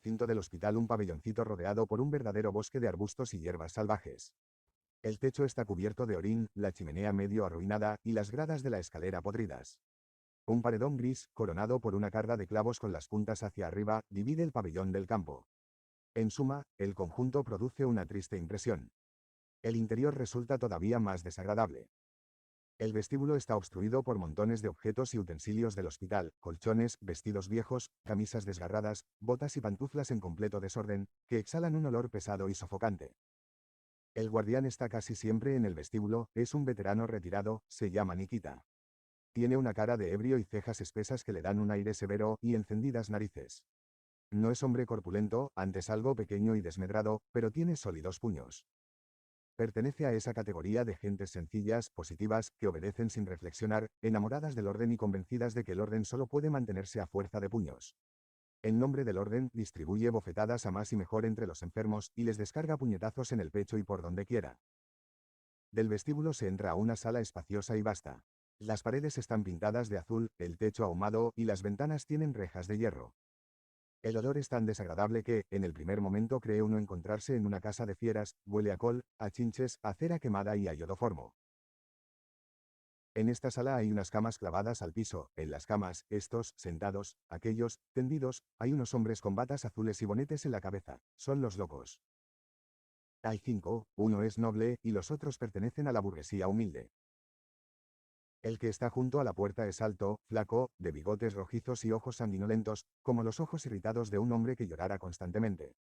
Cinto del hospital, un pabelloncito rodeado por un verdadero bosque de arbustos y hierbas salvajes. El techo está cubierto de orín, la chimenea medio arruinada y las gradas de la escalera podridas. Un paredón gris, coronado por una carda de clavos con las puntas hacia arriba, divide el pabellón del campo. En suma, el conjunto produce una triste impresión. El interior resulta todavía más desagradable. El vestíbulo está obstruido por montones de objetos y utensilios del hospital, colchones, vestidos viejos, camisas desgarradas, botas y pantuflas en completo desorden, que exhalan un olor pesado y sofocante. El guardián está casi siempre en el vestíbulo, es un veterano retirado, se llama Nikita. Tiene una cara de ebrio y cejas espesas que le dan un aire severo y encendidas narices. No es hombre corpulento, antes algo pequeño y desmedrado, pero tiene sólidos puños. Pertenece a esa categoría de gentes sencillas, positivas, que obedecen sin reflexionar, enamoradas del orden y convencidas de que el orden solo puede mantenerse a fuerza de puños. En nombre del orden, distribuye bofetadas a más y mejor entre los enfermos y les descarga puñetazos en el pecho y por donde quiera. Del vestíbulo se entra a una sala espaciosa y vasta. Las paredes están pintadas de azul, el techo ahumado y las ventanas tienen rejas de hierro. El olor es tan desagradable que, en el primer momento cree uno encontrarse en una casa de fieras, huele a col, a chinches, a cera quemada y a iodoformo. En esta sala hay unas camas clavadas al piso, en las camas, estos, sentados, aquellos, tendidos, hay unos hombres con batas azules y bonetes en la cabeza, son los locos. Hay 5, uno es noble y los otros pertenecen a la burguesía humilde. El que está junto a la puerta es alto, flaco, de bigotes rojizos y ojos sanguinolentos, como los ojos irritados de un hombre que llorara constantemente.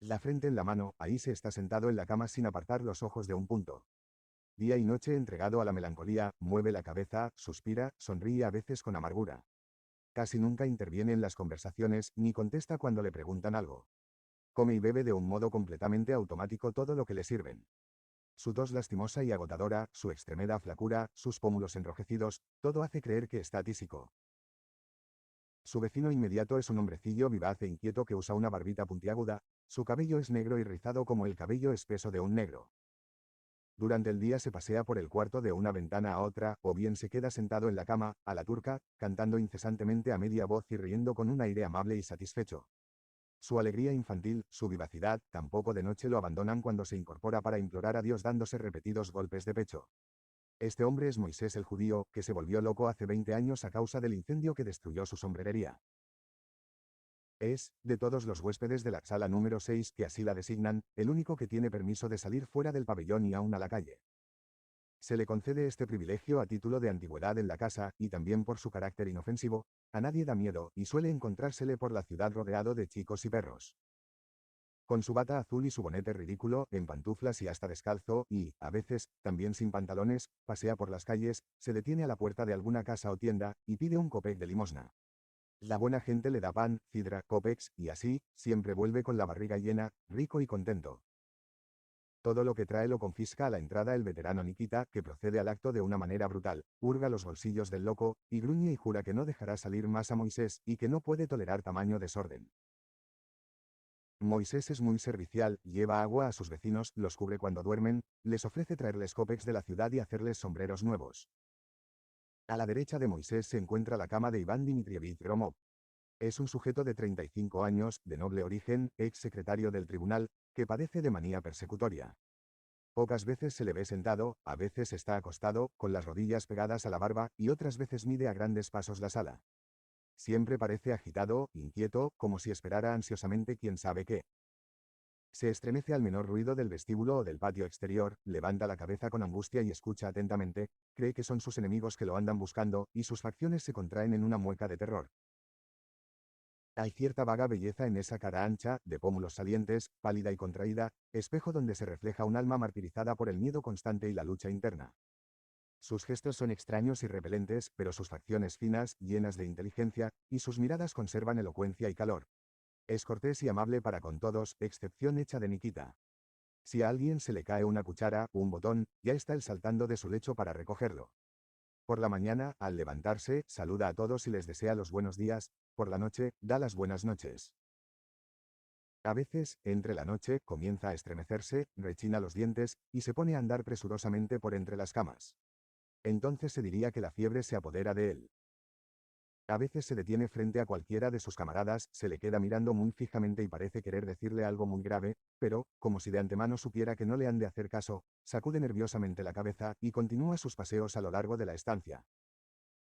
La frente en la mano, ahí se está sentado en la cama sin apartar los ojos de un punto. Día y noche entregado a la melancolía, mueve la cabeza, suspira, sonríe a veces con amargura. Casi nunca interviene en las conversaciones, ni contesta cuando le preguntan algo. Come y bebe de un modo completamente automático todo lo que le sirven. Su tos lastimosa y agotadora, su extremada flacura, sus pómulos enrojecidos, todo hace creer que está tísico. Su vecino inmediato es un hombrecillo vivaz e inquieto que usa una barbita puntiaguda, su cabello es negro y rizado como el cabello espeso de un negro. Durante el día se pasea por el cuarto de una ventana a otra, o bien se queda sentado en la cama, a la turca, cantando incesantemente a media voz y riendo con un aire amable y satisfecho. Su alegría infantil, su vivacidad, tampoco de noche lo abandonan cuando se incorpora para implorar a Dios dándose repetidos golpes de pecho. Este hombre es Moisés el judío, que se volvió loco hace 20 años a causa del incendio que destruyó su sombrerería. Es, de todos los huéspedes de la sala número 6 que así la designan, el único que tiene permiso de salir fuera del pabellón y aún a la calle. Se le concede este privilegio a título de antigüedad en la casa, y también por su carácter inofensivo, a nadie da miedo, y suele encontrársele por la ciudad rodeado de chicos y perros. Con su bata azul y su bonete ridículo, en pantuflas y hasta descalzo, y, a veces, también sin pantalones, pasea por las calles, se detiene a la puerta de alguna casa o tienda, y pide un copec de limosna. La buena gente le da pan, cidra, copex, y así, siempre vuelve con la barriga llena, rico y contento. Todo lo que trae lo confisca a la entrada el veterano Nikita, que procede al acto de una manera brutal, hurga los bolsillos del loco, y gruñe y jura que no dejará salir más a Moisés, y que no puede tolerar tamaño desorden. Moisés es muy servicial, lleva agua a sus vecinos, los cubre cuando duermen, les ofrece traerles copex de la ciudad y hacerles sombreros nuevos. A la derecha de Moisés se encuentra la cama de Iván Dmitrievich Gromov. Es un sujeto de 35 años, de noble origen, ex secretario del tribunal, que padece de manía persecutoria. Pocas veces se le ve sentado, a veces está acostado, con las rodillas pegadas a la barba, y otras veces mide a grandes pasos la sala. Siempre parece agitado, inquieto, como si esperara ansiosamente quién sabe qué. Se estremece al menor ruido del vestíbulo o del patio exterior, levanta la cabeza con angustia y escucha atentamente, cree que son sus enemigos que lo andan buscando, y sus facciones se contraen en una mueca de terror. Hay cierta vaga belleza en esa cara ancha, de pómulos salientes, pálida y contraída, espejo donde se refleja un alma martirizada por el miedo constante y la lucha interna. Sus gestos son extraños y repelentes, pero sus facciones finas, llenas de inteligencia, y sus miradas conservan elocuencia y calor. Es cortés y amable para con todos, excepción hecha de Nikita. Si a alguien se le cae una cuchara, un botón, ya está él saltando de su lecho para recogerlo. Por la mañana, al levantarse, saluda a todos y les desea los buenos días, por la noche, da las buenas noches. A veces, entre la noche, comienza a estremecerse, rechina los dientes, y se pone a andar presurosamente por entre las camas. Entonces se diría que la fiebre se apodera de él. A veces se detiene frente a cualquiera de sus camaradas, se le queda mirando muy fijamente y parece querer decirle algo muy grave, pero, como si de antemano supiera que no le han de hacer caso, sacude nerviosamente la cabeza y continúa sus paseos a lo largo de la estancia.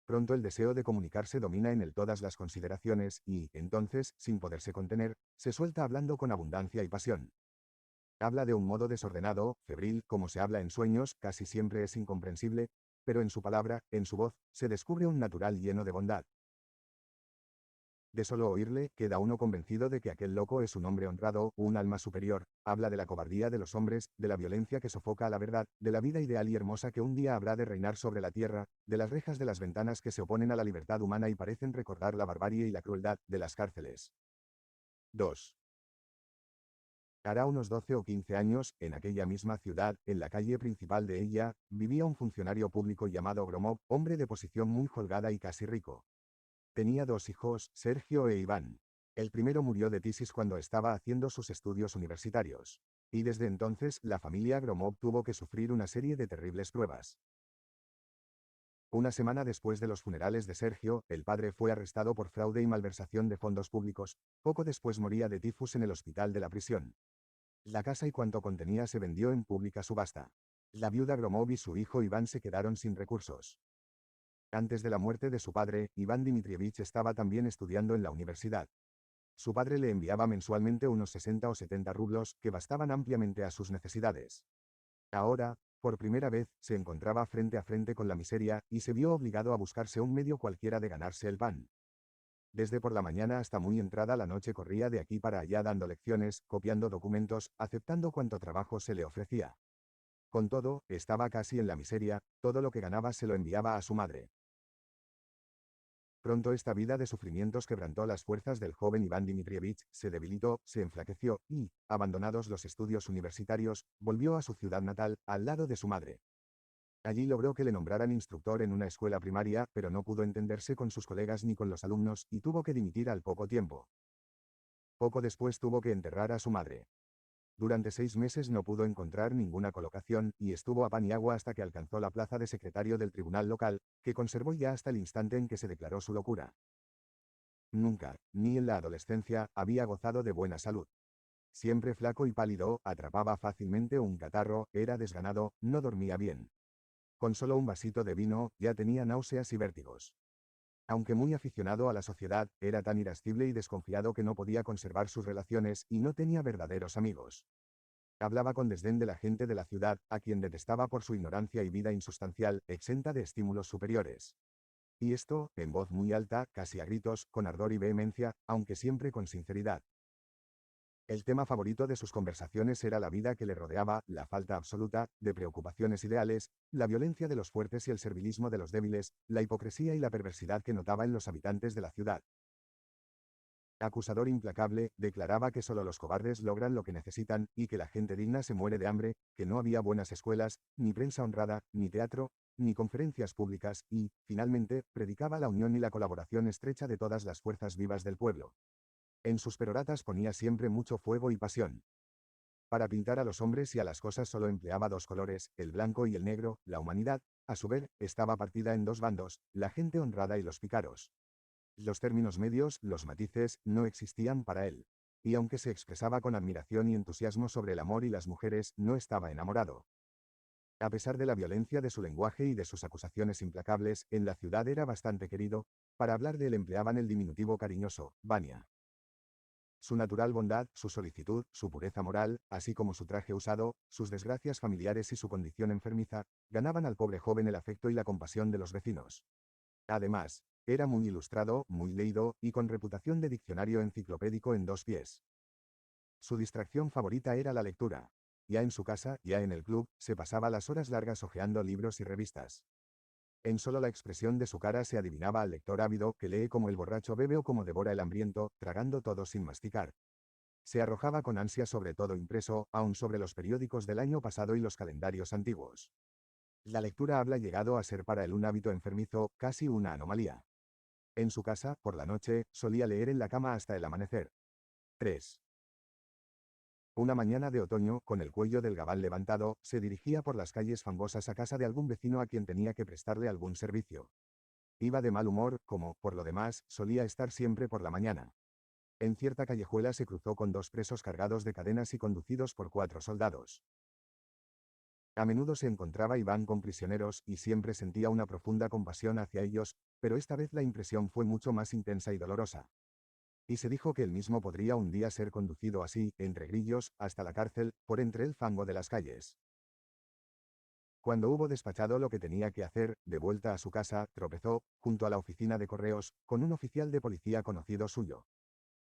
Pronto el deseo de comunicarse domina en él todas las consideraciones y, entonces, sin poderse contener, se suelta hablando con abundancia y pasión. Habla de un modo desordenado, febril, como se habla en sueños, casi siempre es incomprensible, pero en su palabra, en su voz, se descubre un natural lleno de bondad. De solo oírle, queda uno convencido de que aquel loco es un hombre honrado, un alma superior. Habla de la cobardía de los hombres, de la violencia que sofoca a la verdad, de la vida ideal y hermosa que un día habrá de reinar sobre la tierra, de las rejas de las ventanas que se oponen a la libertad humana y parecen recordar la barbarie y la crueldad, de las cárceles. 2. Hará unos 12 o 15 años, en aquella misma ciudad, en la calle principal de ella, vivía un funcionario público llamado Gromov, hombre de posición muy holgada y casi rico. Tenía dos hijos, Sergio e Iván. El primero murió de tisis cuando estaba haciendo sus estudios universitarios. Y desde entonces, la familia Gromov tuvo que sufrir una serie de terribles pruebas. Una semana después de los funerales de Sergio, el padre fue arrestado por fraude y malversación de fondos públicos. Poco después moría de tifus en el hospital de la prisión. La casa y cuanto contenía se vendió en pública subasta. La viuda Gromov y su hijo Iván se quedaron sin recursos. Antes de la muerte de su padre, Iván Dmitrievich estaba también estudiando en la universidad. Su padre le enviaba mensualmente unos 60 o 70 rublos, que bastaban ampliamente a sus necesidades. Ahora, por primera vez, se encontraba frente a frente con la miseria, y se vio obligado a buscarse un medio cualquiera de ganarse el pan. Desde por la mañana hasta muy entrada la noche corría de aquí para allá dando lecciones, copiando documentos, aceptando cuanto trabajo se le ofrecía. Con todo, estaba casi en la miseria, todo lo que ganaba se lo enviaba a su madre. Pronto esta vida de sufrimientos quebrantó las fuerzas del joven Iván Dmitrievich, se debilitó, se enflaqueció y, abandonados los estudios universitarios, volvió a su ciudad natal, al lado de su madre. Allí logró que le nombraran instructor en una escuela primaria, pero no pudo entenderse con sus colegas ni con los alumnos, y tuvo que dimitir al poco tiempo. Poco después tuvo que enterrar a su madre. Durante 6 meses no pudo encontrar ninguna colocación, y estuvo a pan y agua hasta que alcanzó la plaza de secretario del tribunal local, que conservó ya hasta el instante en que se declaró su locura. Nunca, ni en la adolescencia, había gozado de buena salud. Siempre flaco y pálido, atrapaba fácilmente un catarro, era desganado, no dormía bien. Con solo un vasito de vino, ya tenía náuseas y vértigos. Aunque muy aficionado a la sociedad, era tan irascible y desconfiado que no podía conservar sus relaciones y no tenía verdaderos amigos. Hablaba con desdén de la gente de la ciudad, a quien detestaba por su ignorancia y vida insustancial, exenta de estímulos superiores. Y esto, en voz muy alta, casi a gritos, con ardor y vehemencia, aunque siempre con sinceridad. El tema favorito de sus conversaciones era la vida que le rodeaba, la falta absoluta de preocupaciones ideales, la violencia de los fuertes y el servilismo de los débiles, la hipocresía y la perversidad que notaba en los habitantes de la ciudad. Acusador implacable, declaraba que solo los cobardes logran lo que necesitan, y que la gente digna se muere de hambre, que no había buenas escuelas, ni prensa honrada, ni teatro, ni conferencias públicas, y, finalmente, predicaba la unión y la colaboración estrecha de todas las fuerzas vivas del pueblo. En sus peroratas ponía siempre mucho fuego y pasión. Para pintar a los hombres y a las cosas solo empleaba dos colores, el blanco y el negro. La humanidad, a su vez, estaba partida en dos bandos, la gente honrada y los pícaros. Los términos medios, los matices, no existían para él. Y aunque se expresaba con admiración y entusiasmo sobre el amor y las mujeres, no estaba enamorado. A pesar de la violencia de su lenguaje y de sus acusaciones implacables, en la ciudad era bastante querido. Para hablar de él empleaban el diminutivo cariñoso, Vania. Su natural bondad, su solicitud, su pureza moral, así como su traje usado, sus desgracias familiares y su condición enfermiza, ganaban al pobre joven el afecto y la compasión de los vecinos. Además, era muy ilustrado, muy leído, y con reputación de diccionario enciclopédico en dos pies. Su distracción favorita era la lectura. Ya en su casa, ya en el club, se pasaba las horas largas hojeando libros y revistas. En solo la expresión de su cara se adivinaba al lector ávido, que lee como el borracho bebe o como devora el hambriento, tragando todo sin masticar. Se arrojaba con ansia sobre todo impreso, aun sobre los periódicos del año pasado y los calendarios antiguos. La lectura habla llegado a ser para él un hábito enfermizo, casi una anomalía. En su casa, por la noche, solía leer en la cama hasta el amanecer. 3. Una mañana de otoño, con el cuello del gabán levantado, se dirigía por las calles fangosas a casa de algún vecino a quien tenía que prestarle algún servicio. Iba de mal humor, como, por lo demás, solía estar siempre por la mañana. En cierta callejuela se cruzó con 2 presos cargados de cadenas y conducidos por 4 soldados. A menudo se encontraba Iván con prisioneros y siempre sentía una profunda compasión hacia ellos, pero esta vez la impresión fue mucho más intensa y dolorosa. Y se dijo que él mismo podría un día ser conducido así, entre grillos, hasta la cárcel, por entre el fango de las calles. Cuando hubo despachado lo que tenía que hacer, de vuelta a su casa, tropezó, junto a la oficina de correos, con un oficial de policía conocido suyo.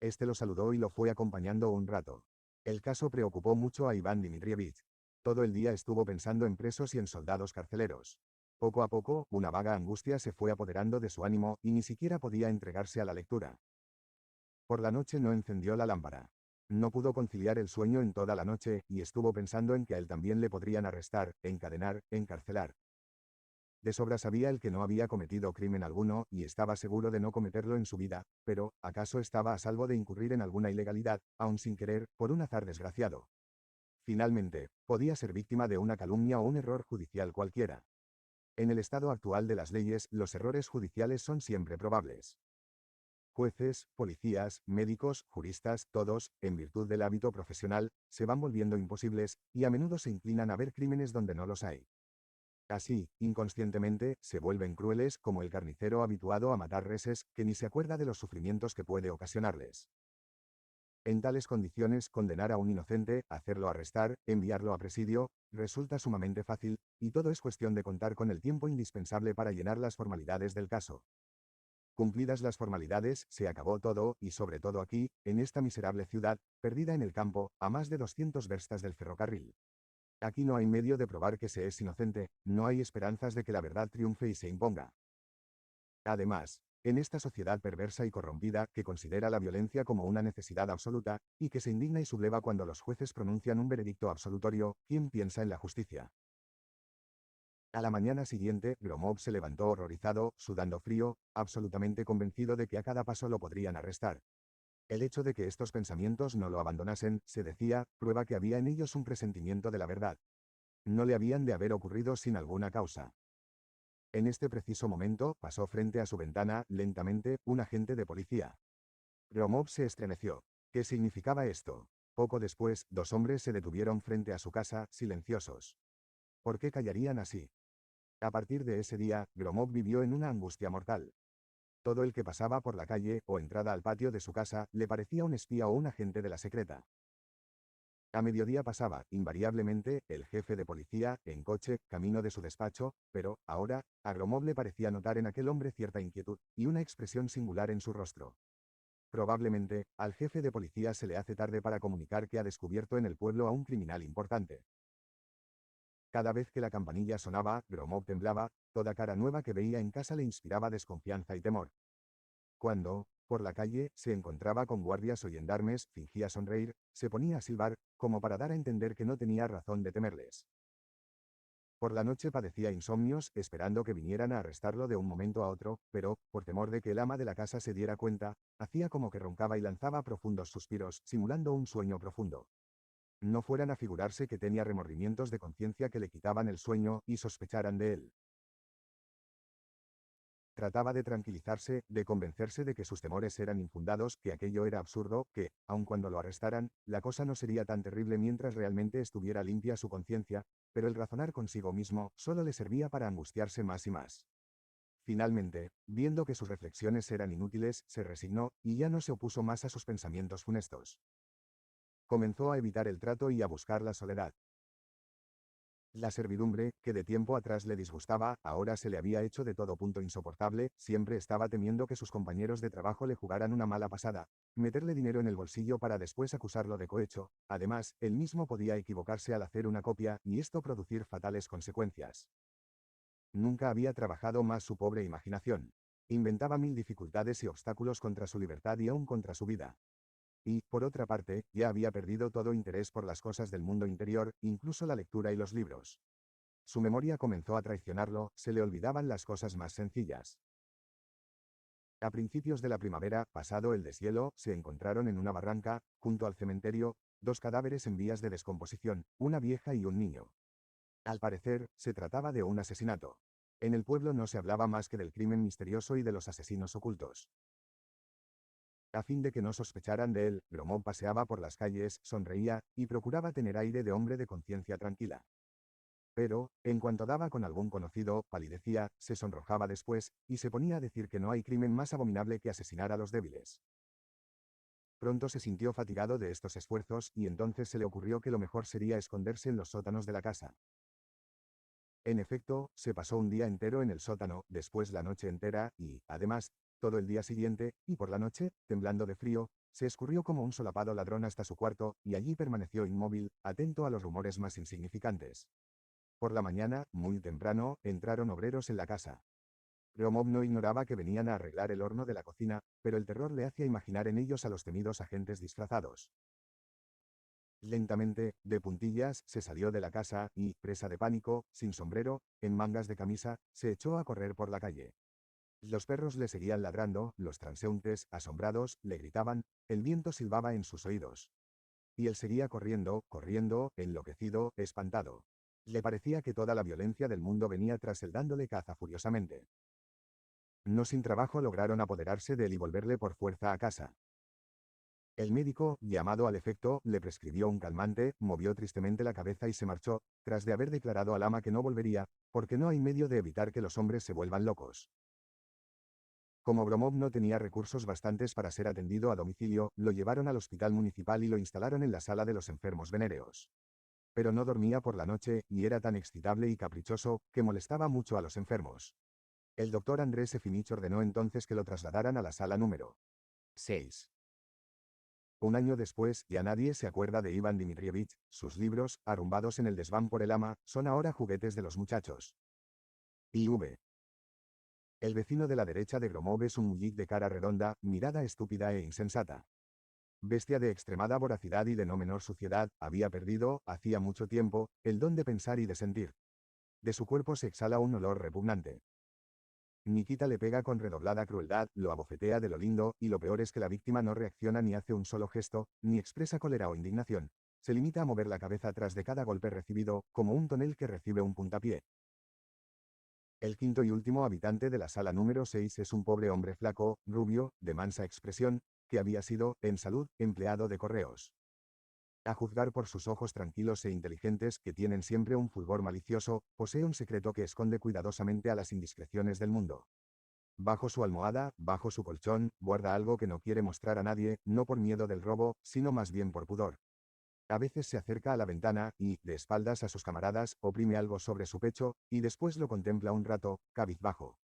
Este lo saludó y lo fue acompañando un rato. El caso preocupó mucho a Iván Dmitrievich. Todo el día estuvo pensando en presos y en soldados carceleros. Poco a poco, una vaga angustia se fue apoderando de su ánimo y ni siquiera podía entregarse a la lectura. Por la noche no encendió la lámpara. No pudo conciliar el sueño en toda la noche y estuvo pensando en que a él también le podrían arrestar, encadenar, encarcelar. De sobra sabía él que no había cometido crimen alguno y estaba seguro de no cometerlo en su vida, pero, ¿acaso estaba a salvo de incurrir en alguna ilegalidad, aun sin querer, por un azar desgraciado? Finalmente, podía ser víctima de una calumnia o un error judicial cualquiera. En el estado actual de las leyes, los errores judiciales son siempre probables. Jueces, policías, médicos, juristas, todos, en virtud del hábito profesional, se van volviendo imposibles, y a menudo se inclinan a ver crímenes donde no los hay. Así, inconscientemente, se vuelven crueles como el carnicero habituado a matar reses, que ni se acuerda de los sufrimientos que puede ocasionarles. En tales condiciones, condenar a un inocente, hacerlo arrestar, enviarlo a presidio, resulta sumamente fácil, y todo es cuestión de contar con el tiempo indispensable para llenar las formalidades del caso. Cumplidas las formalidades, se acabó todo, y sobre todo aquí, en esta miserable ciudad, perdida en el campo, a más de 200 verstas del ferrocarril. Aquí no hay medio de probar que se es inocente, no hay esperanzas de que la verdad triunfe y se imponga. Además, en esta sociedad perversa y corrompida, que considera la violencia como una necesidad absoluta, y que se indigna y subleva cuando los jueces pronuncian un veredicto absolutorio, ¿quién piensa en la justicia? A la mañana siguiente, Gromov se levantó horrorizado, sudando frío, absolutamente convencido de que a cada paso lo podrían arrestar. El hecho de que estos pensamientos no lo abandonasen, se decía, prueba que había en ellos un presentimiento de la verdad. No le habían de haber ocurrido sin alguna causa. En este preciso momento, pasó frente a su ventana, lentamente, un agente de policía. Gromov se estremeció. ¿Qué significaba esto? Poco después, 2 hombres se detuvieron frente a su casa, silenciosos. ¿Por qué callarían así? A partir de ese día, Gromov vivió en una angustia mortal. Todo el que pasaba por la calle, o entrada al patio de su casa, le parecía un espía o un agente de la secreta. A mediodía pasaba, invariablemente, el jefe de policía, en coche, camino de su despacho, pero, ahora, a Gromov le parecía notar en aquel hombre cierta inquietud, y una expresión singular en su rostro. Probablemente, al jefe de policía se le hace tarde para comunicar que ha descubierto en el pueblo a un criminal importante. Cada vez que la campanilla sonaba, Gromov temblaba, toda cara nueva que veía en casa le inspiraba desconfianza y temor. Cuando, por la calle, se encontraba con guardias o gendarmes, fingía sonreír, se ponía a silbar, como para dar a entender que no tenía razón de temerles. Por la noche padecía insomnios, esperando que vinieran a arrestarlo de un momento a otro, pero, por temor de que el ama de la casa se diera cuenta, hacía como que roncaba y lanzaba profundos suspiros, simulando un sueño profundo. No fueran a figurarse que tenía remordimientos de conciencia que le quitaban el sueño, y sospecharan de él. Trataba de tranquilizarse, de convencerse de que sus temores eran infundados, que aquello era absurdo, que, aun cuando lo arrestaran, la cosa no sería tan terrible mientras realmente estuviera limpia su conciencia, pero el razonar consigo mismo solo le servía para angustiarse más y más. Finalmente, viendo que sus reflexiones eran inútiles, se resignó, y ya no se opuso más a sus pensamientos funestos. Comenzó a evitar el trato y a buscar la soledad. La servidumbre, que de tiempo atrás le disgustaba, ahora se le había hecho de todo punto insoportable, siempre estaba temiendo que sus compañeros de trabajo le jugaran una mala pasada, meterle dinero en el bolsillo para después acusarlo de cohecho. Además, él mismo podía equivocarse al hacer una copia, y esto producir fatales consecuencias. Nunca había trabajado más su pobre imaginación. Inventaba mil dificultades y obstáculos contra su libertad y aún contra su vida. Y, por otra parte, ya había perdido todo interés por las cosas del mundo interior, incluso la lectura y los libros. Su memoria comenzó a traicionarlo, se le olvidaban las cosas más sencillas. A principios de la primavera, pasado el deshielo, se encontraron en una barranca, junto al cementerio, 2 cadáveres en vías de descomposición, una vieja y un niño. Al parecer, se trataba de un asesinato. En el pueblo no se hablaba más que del crimen misterioso y de los asesinos ocultos. A fin de que no sospecharan de él, Gromov paseaba por las calles, sonreía, y procuraba tener aire de hombre de conciencia tranquila. Pero, en cuanto daba con algún conocido, palidecía, se sonrojaba después, y se ponía a decir que no hay crimen más abominable que asesinar a los débiles. Pronto se sintió fatigado de estos esfuerzos, y entonces se le ocurrió que lo mejor sería esconderse en los sótanos de la casa. En efecto, se pasó un día entero en el sótano, después la noche entera, y, además, todo el día siguiente, y por la noche, temblando de frío, se escurrió como un solapado ladrón hasta su cuarto, y allí permaneció inmóvil, atento a los rumores más insignificantes. Por la mañana, muy temprano, entraron obreros en la casa. Gromov no ignoraba que venían a arreglar el horno de la cocina, pero el terror le hacía imaginar en ellos a los temidos agentes disfrazados. Lentamente, de puntillas, se salió de la casa y, presa de pánico, sin sombrero, en mangas de camisa, se echó a correr por la calle. Los perros le seguían ladrando, los transeúntes, asombrados, le gritaban, el viento silbaba en sus oídos. Y él seguía corriendo, corriendo, enloquecido, espantado. Le parecía que toda la violencia del mundo venía tras él dándole caza furiosamente. No sin trabajo lograron apoderarse de él y volverle por fuerza a casa. El médico, llamado al efecto, le prescribió un calmante, movió tristemente la cabeza y se marchó, tras de haber declarado al ama que no volvería, porque no hay medio de evitar que los hombres se vuelvan locos. Como Gromov no tenía recursos bastantes para ser atendido a domicilio, lo llevaron al hospital municipal y lo instalaron en la sala de los enfermos venéreos. Pero no dormía por la noche, y era tan excitable y caprichoso, que molestaba mucho a los enfermos. El doctor Andrés Efimich ordenó entonces que lo trasladaran a la sala número 6. Un año después, ya nadie se acuerda de Iván Dmitrievich, sus libros, arrumbados en el desván por el ama, son ahora juguetes de los muchachos. IV. El vecino de la derecha de Gromov es un mullik de cara redonda, mirada estúpida e insensata. Bestia de extremada voracidad y de no menor suciedad, había perdido, hacía mucho tiempo, el don de pensar y de sentir. De su cuerpo se exhala un olor repugnante. Nikita le pega con redoblada crueldad, lo abofetea de lo lindo, y lo peor es que la víctima no reacciona ni hace un solo gesto, ni expresa cólera o indignación. Se limita a mover la cabeza tras de cada golpe recibido, como un tonel que recibe un puntapié. El quinto y último habitante de la sala número 6 es un pobre hombre flaco, rubio, de mansa expresión, que había sido, en salud, empleado de correos. A juzgar por sus ojos tranquilos e inteligentes, que tienen siempre un fulgor malicioso, posee un secreto que esconde cuidadosamente a las indiscreciones del mundo. Bajo su almohada, bajo su colchón, guarda algo que no quiere mostrar a nadie, no por miedo del robo, sino más bien por pudor. A veces se acerca a la ventana y, de espaldas a sus camaradas, oprime algo sobre su pecho, y después lo contempla un rato, cabizbajo.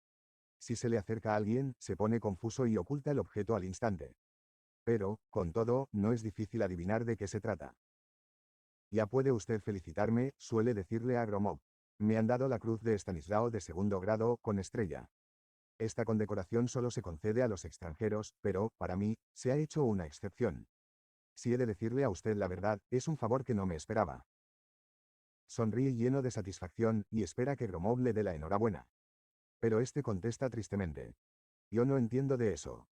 Si se le acerca a alguien, se pone confuso y oculta el objeto al instante. Pero, con todo, no es difícil adivinar de qué se trata. Ya puede usted felicitarme, suele decirle a Gromov. Me han dado la cruz de Estanislao de segundo grado, con estrella. Esta condecoración solo se concede a los extranjeros, pero, para mí, se ha hecho una excepción. Si he de decirle a usted la verdad, es un favor que no me esperaba. Sonríe lleno de satisfacción, y espera que Gromov le dé la enhorabuena. Pero este contesta tristemente. Yo no entiendo de eso.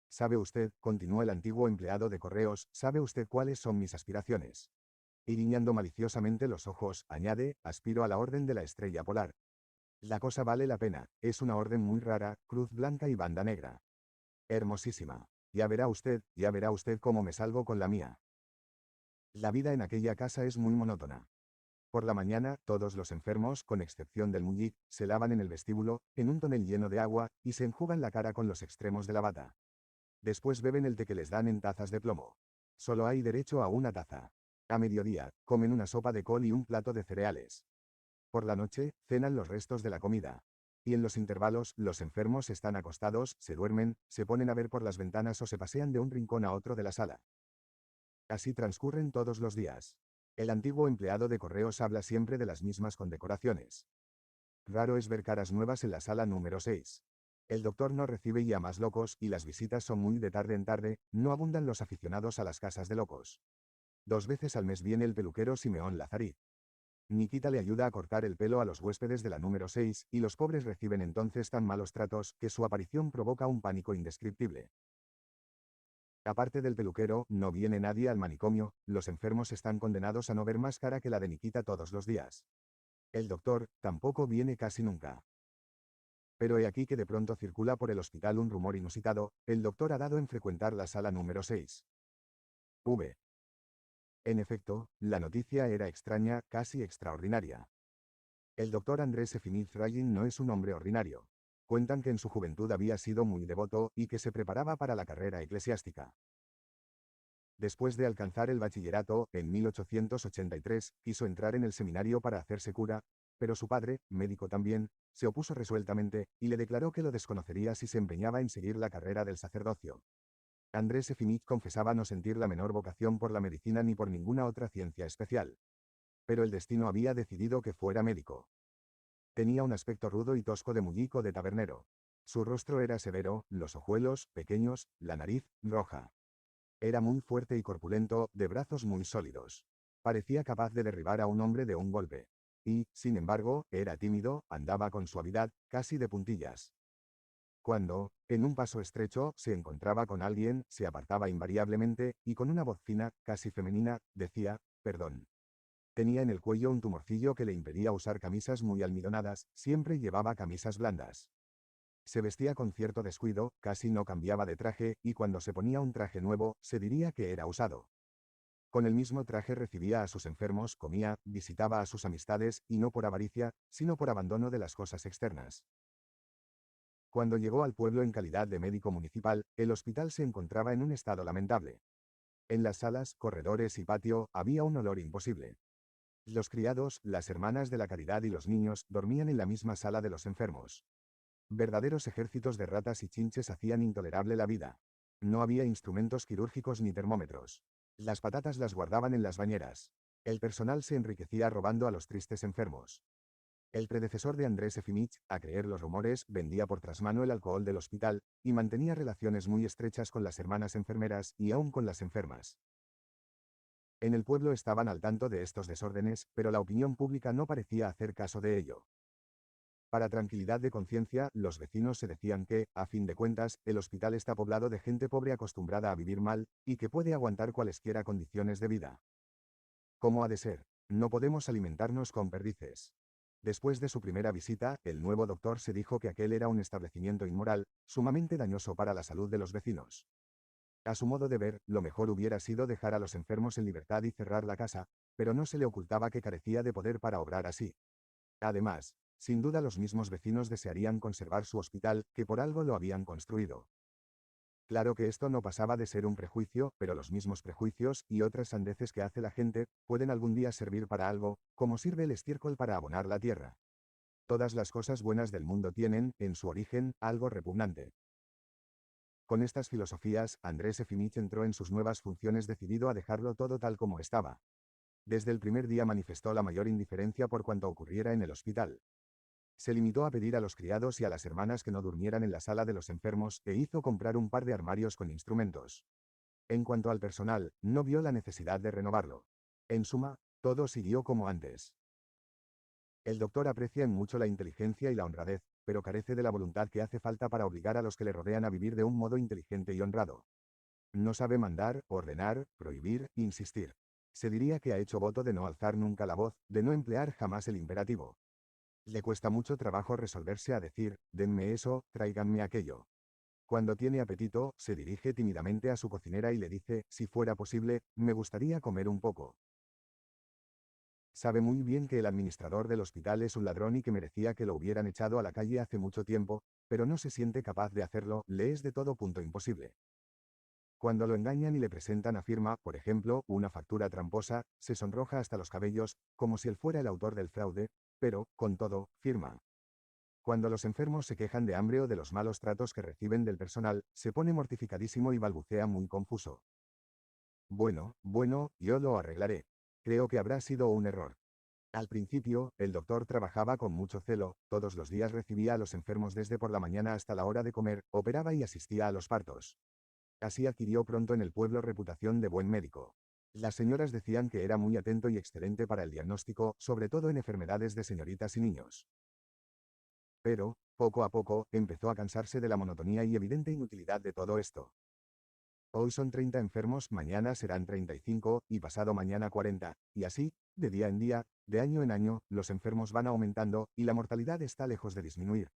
¿Sabe usted, continuó el antiguo empleado de correos, sabe usted cuáles son mis aspiraciones? Y guiñando maliciosamente los ojos, añade, aspiro a la orden de la estrella polar. La cosa vale la pena, es una orden muy rara, cruz blanca y banda negra. Hermosísima. Ya verá usted cómo me salvo con la mía. La vida en aquella casa es muy monótona. Por la mañana, todos los enfermos, con excepción del mullik, se lavan en el vestíbulo, en un tonel lleno de agua, y se enjugan la cara con los extremos de la bata. Después beben el té que les dan en tazas de plomo. Solo hay derecho a una taza. A mediodía, comen una sopa de col y un plato de cereales. Por la noche, cenan los restos de la comida. Y en los intervalos, los enfermos están acostados, se duermen, se ponen a ver por las ventanas o se pasean de un rincón a otro de la sala. Así transcurren todos los días. El antiguo empleado de correos habla siempre de las mismas condecoraciones. Raro es ver caras nuevas en la sala número 6. El doctor no recibe ya más locos, y las visitas son muy de tarde en tarde, no abundan los aficionados a las casas de locos. 2 veces al mes viene el peluquero Simeón Lazarit. Nikita le ayuda a cortar el pelo a los huéspedes de la número 6, y los pobres reciben entonces tan malos tratos, que su aparición provoca un pánico indescriptible. Aparte del peluquero, no viene nadie al manicomio, los enfermos están condenados a no ver más cara que la de Nikita todos los días. El doctor tampoco viene casi nunca. Pero he aquí que de pronto circula por el hospital un rumor inusitado: el doctor ha dado en frecuentar la sala número 6. V. En efecto, la noticia era extraña, casi extraordinaria. El doctor Andrés Efimich Ragin no es un hombre ordinario. Cuentan que en su juventud había sido muy devoto y que se preparaba para la carrera eclesiástica. Después de alcanzar el bachillerato, en 1883, quiso entrar en el seminario para hacerse cura, pero su padre, médico también, se opuso resueltamente, y le declaró que lo desconocería si se empeñaba en seguir la carrera del sacerdocio. Andrés Efimich confesaba no sentir la menor vocación por la medicina ni por ninguna otra ciencia especial. Pero el destino había decidido que fuera médico. Tenía un aspecto rudo y tosco de muñico de tabernero. Su rostro era severo, los ojuelos, pequeños, la nariz, roja. Era muy fuerte y corpulento, de brazos muy sólidos. Parecía capaz de derribar a un hombre de un golpe. Y, sin embargo, era tímido, andaba con suavidad, casi de puntillas. Cuando, en un paso estrecho, se encontraba con alguien, se apartaba invariablemente, y con una voz fina, casi femenina, decía: «Perdón». Tenía en el cuello un tumorcillo que le impedía usar camisas muy almidonadas, siempre llevaba camisas blandas. Se vestía con cierto descuido, casi no cambiaba de traje, y cuando se ponía un traje nuevo, se diría que era usado. Con el mismo traje recibía a sus enfermos, comía, visitaba a sus amistades, y no por avaricia, sino por abandono de las cosas externas. Cuando llegó al pueblo en calidad de médico municipal, el hospital se encontraba en un estado lamentable. En las salas, corredores y patio, había un olor imposible. Los criados, las hermanas de la caridad y los niños, dormían en la misma sala de los enfermos. Verdaderos ejércitos de ratas y chinches hacían intolerable la vida. No había instrumentos quirúrgicos ni termómetros. Las patatas las guardaban en las bañeras. El personal se enriquecía robando a los tristes enfermos. El predecesor de Andrés Efimich, a creer los rumores, vendía por trasmano el alcohol del hospital, y mantenía relaciones muy estrechas con las hermanas enfermeras y aún con las enfermas. En el pueblo estaban al tanto de estos desórdenes, pero la opinión pública no parecía hacer caso de ello. Para tranquilidad de conciencia, los vecinos se decían que, a fin de cuentas, el hospital está poblado de gente pobre acostumbrada a vivir mal, y que puede aguantar cualesquiera condiciones de vida. ¿Cómo ha de ser? No podemos alimentarnos con perdices. Después de su primera visita, el nuevo doctor se dijo que aquel era un establecimiento inmoral, sumamente dañoso para la salud de los vecinos. A su modo de ver, lo mejor hubiera sido dejar a los enfermos en libertad y cerrar la casa, pero no se le ocultaba que carecía de poder para obrar así. Además, sin duda los mismos vecinos desearían conservar su hospital, que por algo lo habían construido. Claro que esto no pasaba de ser un prejuicio, pero los mismos prejuicios, y otras sandeces que hace la gente, pueden algún día servir para algo, como sirve el estiércol para abonar la tierra. Todas las cosas buenas del mundo tienen, en su origen, algo repugnante. Con estas filosofías, Andrés Efimich entró en sus nuevas funciones decidido a dejarlo todo tal como estaba. Desde el primer día manifestó la mayor indiferencia por cuanto ocurriera en el hospital. Se limitó a pedir a los criados y a las hermanas que no durmieran en la sala de los enfermos, e hizo comprar un par de armarios con instrumentos. En cuanto al personal, no vio la necesidad de renovarlo. En suma, todo siguió como antes. El doctor aprecia en mucho la inteligencia y la honradez, pero carece de la voluntad que hace falta para obligar a los que le rodean a vivir de un modo inteligente y honrado. No sabe mandar, ordenar, prohibir, insistir. Se diría que ha hecho voto de no alzar nunca la voz, de no emplear jamás el imperativo. Le cuesta mucho trabajo resolverse a decir: denme eso, tráiganme aquello. Cuando tiene apetito, se dirige tímidamente a su cocinera y le dice: si fuera posible, me gustaría comer un poco. Sabe muy bien que el administrador del hospital es un ladrón y que merecía que lo hubieran echado a la calle hace mucho tiempo, pero no se siente capaz de hacerlo, le es de todo punto imposible. Cuando lo engañan y le presentan a firma, por ejemplo, una factura tramposa, se sonroja hasta los cabellos, como si él fuera el autor del fraude, pero, con todo, firma. Cuando los enfermos se quejan de hambre o de los malos tratos que reciben del personal, se pone mortificadísimo y balbucea muy confuso: bueno, bueno, yo lo arreglaré. Creo que habrá sido un error. Al principio, el doctor trabajaba con mucho celo, todos los días recibía a los enfermos desde por la mañana hasta la hora de comer, operaba y asistía a los partos. Así adquirió pronto en el pueblo reputación de buen médico. Las señoras decían que era muy atento y excelente para el diagnóstico, sobre todo en enfermedades de señoritas y niños. Pero, poco a poco, empezó a cansarse de la monotonía y evidente inutilidad de todo esto. Hoy son 30 enfermos, mañana serán 35, y pasado mañana 40, y así, de día en día, de año en año, los enfermos van aumentando, y la mortalidad está lejos de disminuir.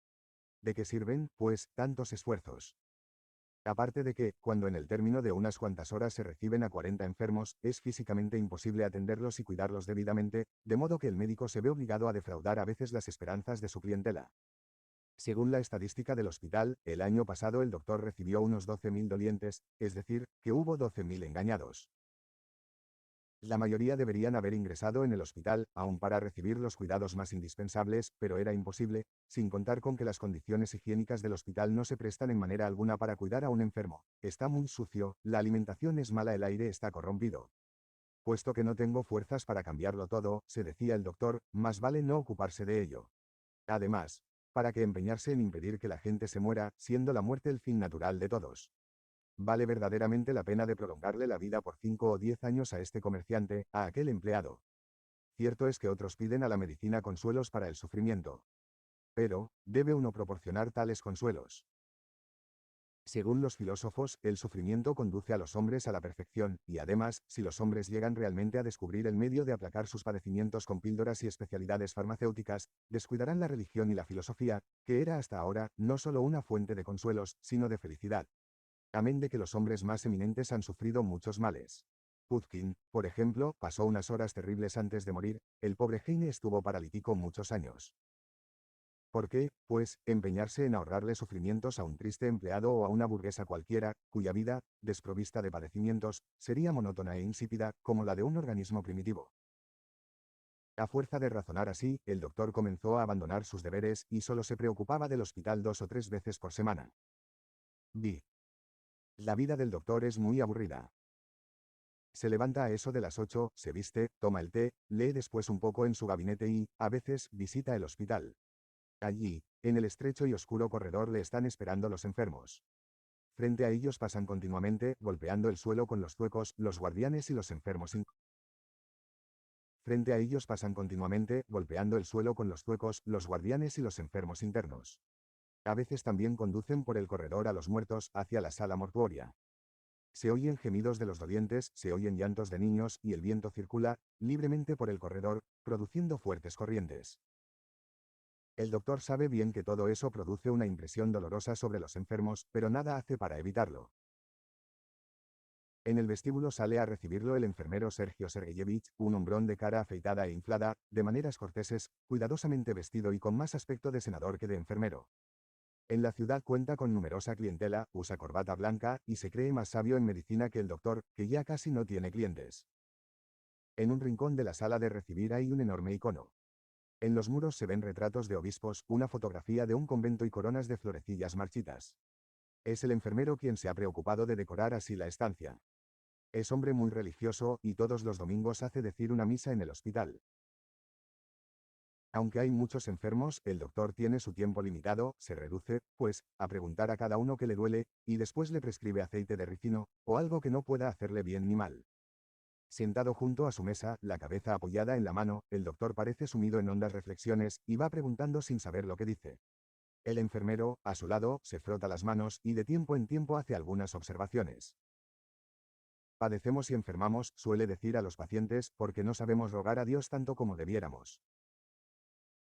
¿De qué sirven, pues, tantos esfuerzos? Aparte de que, cuando en el término de unas cuantas horas se reciben a 40 enfermos, es físicamente imposible atenderlos y cuidarlos debidamente, de modo que el médico se ve obligado a defraudar a veces las esperanzas de su clientela. Según la estadística del hospital, el año pasado el doctor recibió unos 12.000 dolientes, es decir, que hubo 12.000 engañados. La mayoría deberían haber ingresado en el hospital, aún para recibir los cuidados más indispensables, pero era imposible, sin contar con que las condiciones higiénicas del hospital no se prestan en manera alguna para cuidar a un enfermo. Está muy sucio, la alimentación es mala, el aire está corrompido. Puesto que no tengo fuerzas para cambiarlo todo, se decía el doctor, más vale no ocuparse de ello. Además, ¿para qué empeñarse en impedir que la gente se muera, siendo la muerte el fin natural de todos? ¿Vale verdaderamente la pena de prolongarle la vida por 5 o 10 años a este comerciante, a aquel empleado? Cierto es que otros piden a la medicina consuelos para el sufrimiento. Pero, ¿debe uno proporcionar tales consuelos? Según los filósofos, el sufrimiento conduce a los hombres a la perfección, y además, si los hombres llegan realmente a descubrir el medio de aplacar sus padecimientos con píldoras y especialidades farmacéuticas, descuidarán la religión y la filosofía, que era hasta ahora, no solo una fuente de consuelos, sino de felicidad. Amén de que los hombres más eminentes han sufrido muchos males. Putkin, por ejemplo, pasó unas horas terribles antes de morir, el pobre Heine estuvo paralítico muchos años. ¿Por qué, pues, empeñarse en ahorrarle sufrimientos a un triste empleado o a una burguesa cualquiera, cuya vida, desprovista de padecimientos, sería monótona e insípida, como la de un organismo primitivo? A fuerza de razonar así, el doctor comenzó a abandonar sus deberes y solo se preocupaba del hospital 2 o 3 veces por semana. B. La vida del doctor es muy aburrida. Se levanta a eso de las 8, se viste, toma el té, lee después un poco en su gabinete y, a veces, visita el hospital. Allí, en el estrecho y oscuro corredor le están esperando los enfermos. Frente a ellos pasan continuamente, golpeando el suelo con los zuecos, los guardianes y los enfermos. Frente a ellos pasan continuamente, golpeando el suelo con los zuecos, los guardianes y los enfermos internos. A veces también conducen por el corredor a los muertos, hacia la sala mortuoria. Se oyen gemidos de los dolientes, se oyen llantos de niños, y el viento circula, libremente por el corredor, produciendo fuertes corrientes. El doctor sabe bien que todo eso produce una impresión dolorosa sobre los enfermos, pero nada hace para evitarlo. En el vestíbulo sale a recibirlo el enfermero Sergio Sergeyevich, un hombrón de cara afeitada e inflada, de maneras corteses, cuidadosamente vestido y con más aspecto de senador que de enfermero. En la ciudad cuenta con numerosa clientela, usa corbata blanca, y se cree más sabio en medicina que el doctor, que ya casi no tiene clientes. En un rincón de la sala de recibir hay un enorme icono. En los muros se ven retratos de obispos, una fotografía de un convento y coronas de florecillas marchitas. Es el enfermero quien se ha preocupado de decorar así la estancia. Es hombre muy religioso, y todos los domingos hace decir una misa en el hospital. Aunque hay muchos enfermos, el doctor tiene su tiempo limitado, se reduce, pues, a preguntar a cada uno que le duele, y después le prescribe aceite de ricino, o algo que no pueda hacerle bien ni mal. Sentado junto a su mesa, la cabeza apoyada en la mano, el doctor parece sumido en hondas reflexiones, y va preguntando sin saber lo que dice. El enfermero, a su lado, se frota las manos, y de tiempo en tiempo hace algunas observaciones. Padecemos y enfermamos, suele decir a los pacientes, porque no sabemos rogar a Dios tanto como debiéramos.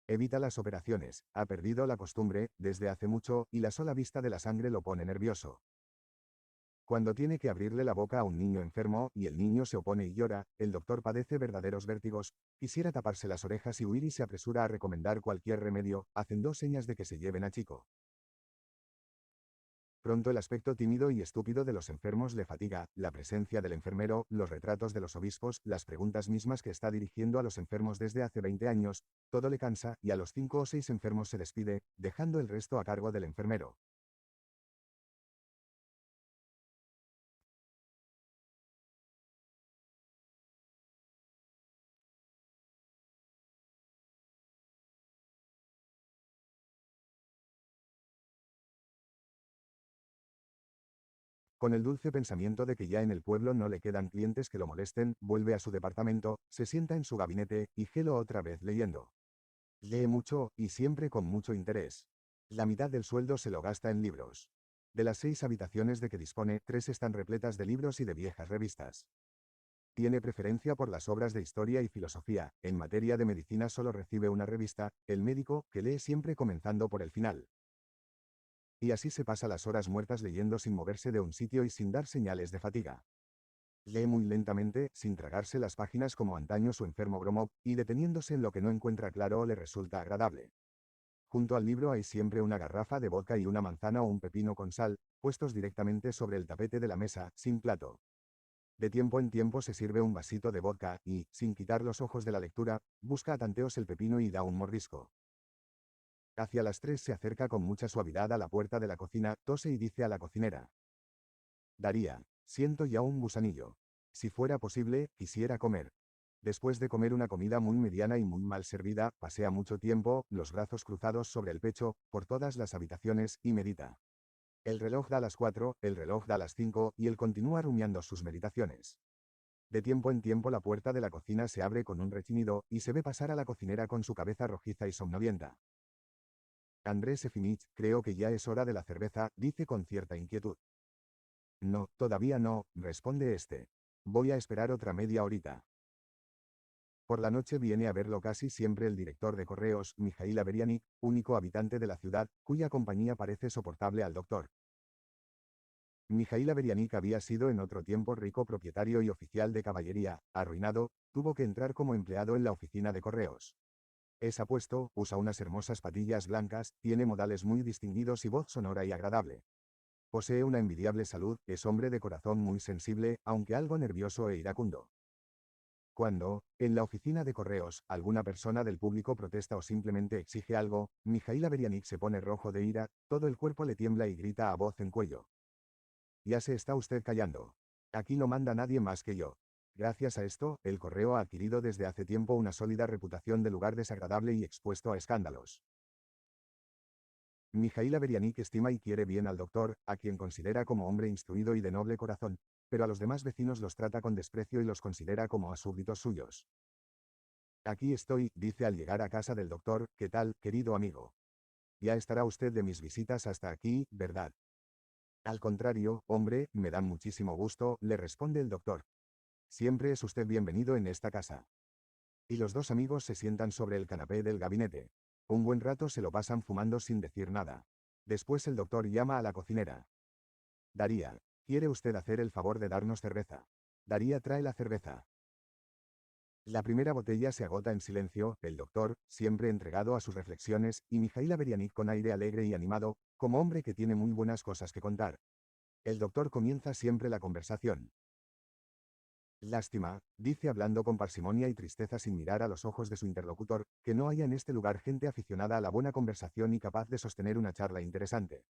Evita las operaciones, ha perdido la costumbre, desde hace mucho, y la sola vista de la sangre lo pone nervioso. Cuando tiene que abrirle la boca a un niño enfermo, y el niño se opone y llora, el doctor padece verdaderos vértigos, quisiera taparse las orejas y huir, y se apresura a recomendar cualquier remedio, hacen dos señas de que se lleven a Chico. Pronto el aspecto tímido y estúpido de los enfermos le fatiga, la presencia del enfermero, los retratos de los obispos, las preguntas mismas que está dirigiendo a los enfermos desde hace 20 años, todo le cansa, y a los 5 o 6 enfermos se despide, dejando el resto a cargo del enfermero. Con el dulce pensamiento de que ya en el pueblo no le quedan clientes que lo molesten, vuelve a su departamento, se sienta en su gabinete, y gelo otra vez leyendo. Lee mucho, y siempre con mucho interés. La mitad del sueldo se lo gasta en libros. De las 6 habitaciones de que dispone, 3 están repletas de libros y de viejas revistas. Tiene preferencia por las obras de historia y filosofía. En materia de medicina solo recibe una revista, El Médico, que lee siempre comenzando por el final. Y así se pasa las horas muertas leyendo sin moverse de un sitio y sin dar señales de fatiga. Lee muy lentamente, sin tragarse las páginas como antaño su enfermo Gromov, y deteniéndose en lo que no encuentra claro o le resulta agradable. Junto al libro hay siempre una garrafa de vodka y una manzana o un pepino con sal, puestos directamente sobre el tapete de la mesa, sin plato. De tiempo en tiempo se sirve un vasito de vodka y, sin quitar los ojos de la lectura, busca a tanteos el pepino y da un mordisco. Hacia las 3 se acerca con mucha suavidad a la puerta de la cocina, tose y dice a la cocinera: Daría, siento ya un gusanillo. Si fuera posible, quisiera comer. Después de comer una comida muy mediana y muy mal servida, pasea mucho tiempo, los brazos cruzados sobre el pecho, por todas las habitaciones, y medita. El reloj da las 4, el reloj da las 5, y él continúa rumiando sus meditaciones. De tiempo en tiempo la puerta de la cocina se abre con un rechinido, y se ve pasar a la cocinera con su cabeza rojiza y somnolienta. Andrés Efimich, creo que ya es hora de la cerveza, dice con cierta inquietud. No, todavía no, responde este. Voy a esperar otra media horita. Por la noche viene a verlo casi siempre el director de correos, Mijail Averianik, único habitante de la ciudad, cuya compañía parece soportable al doctor. Mijail Averianik había sido en otro tiempo rico propietario y oficial de caballería, arruinado, tuvo que entrar como empleado en la oficina de correos. Es apuesto, usa unas hermosas patillas blancas, tiene modales muy distinguidos y voz sonora y agradable. Posee una envidiable salud, es hombre de corazón muy sensible, aunque algo nervioso e iracundo. Cuando, en la oficina de correos, alguna persona del público protesta o simplemente exige algo, Mijail Averianik se pone rojo de ira, todo el cuerpo le tiembla y grita a voz en cuello: Ya se está usted callando. Aquí no manda nadie más que yo. Gracias a esto, el correo ha adquirido desde hace tiempo una sólida reputación de lugar desagradable y expuesto a escándalos. Mijail Averianik estima y quiere bien al doctor, a quien considera como hombre instruido y de noble corazón, pero a los demás vecinos los trata con desprecio y los considera como a súbditos suyos. Aquí estoy, dice al llegar a casa del doctor, ¿qué tal, querido amigo? Ya estará usted de mis visitas hasta aquí, ¿verdad? Al contrario, hombre, me da muchísimo gusto, le responde el doctor. Siempre es usted bienvenido en esta casa. Y los dos amigos se sientan sobre el canapé del gabinete. Un buen rato se lo pasan fumando sin decir nada. Después el doctor llama a la cocinera. Daría, ¿quiere usted hacer el favor de darnos cerveza? Daría trae la cerveza. La primera botella se agota en silencio, el doctor, siempre entregado a sus reflexiones, y Mijail Averianik con aire alegre y animado, como hombre que tiene muy buenas cosas que contar. El doctor comienza siempre la conversación. Lástima, dice hablando con parsimonia y tristeza sin mirar a los ojos de su interlocutor, que no haya en este lugar gente aficionada a la buena conversación y capaz de sostener una charla interesante.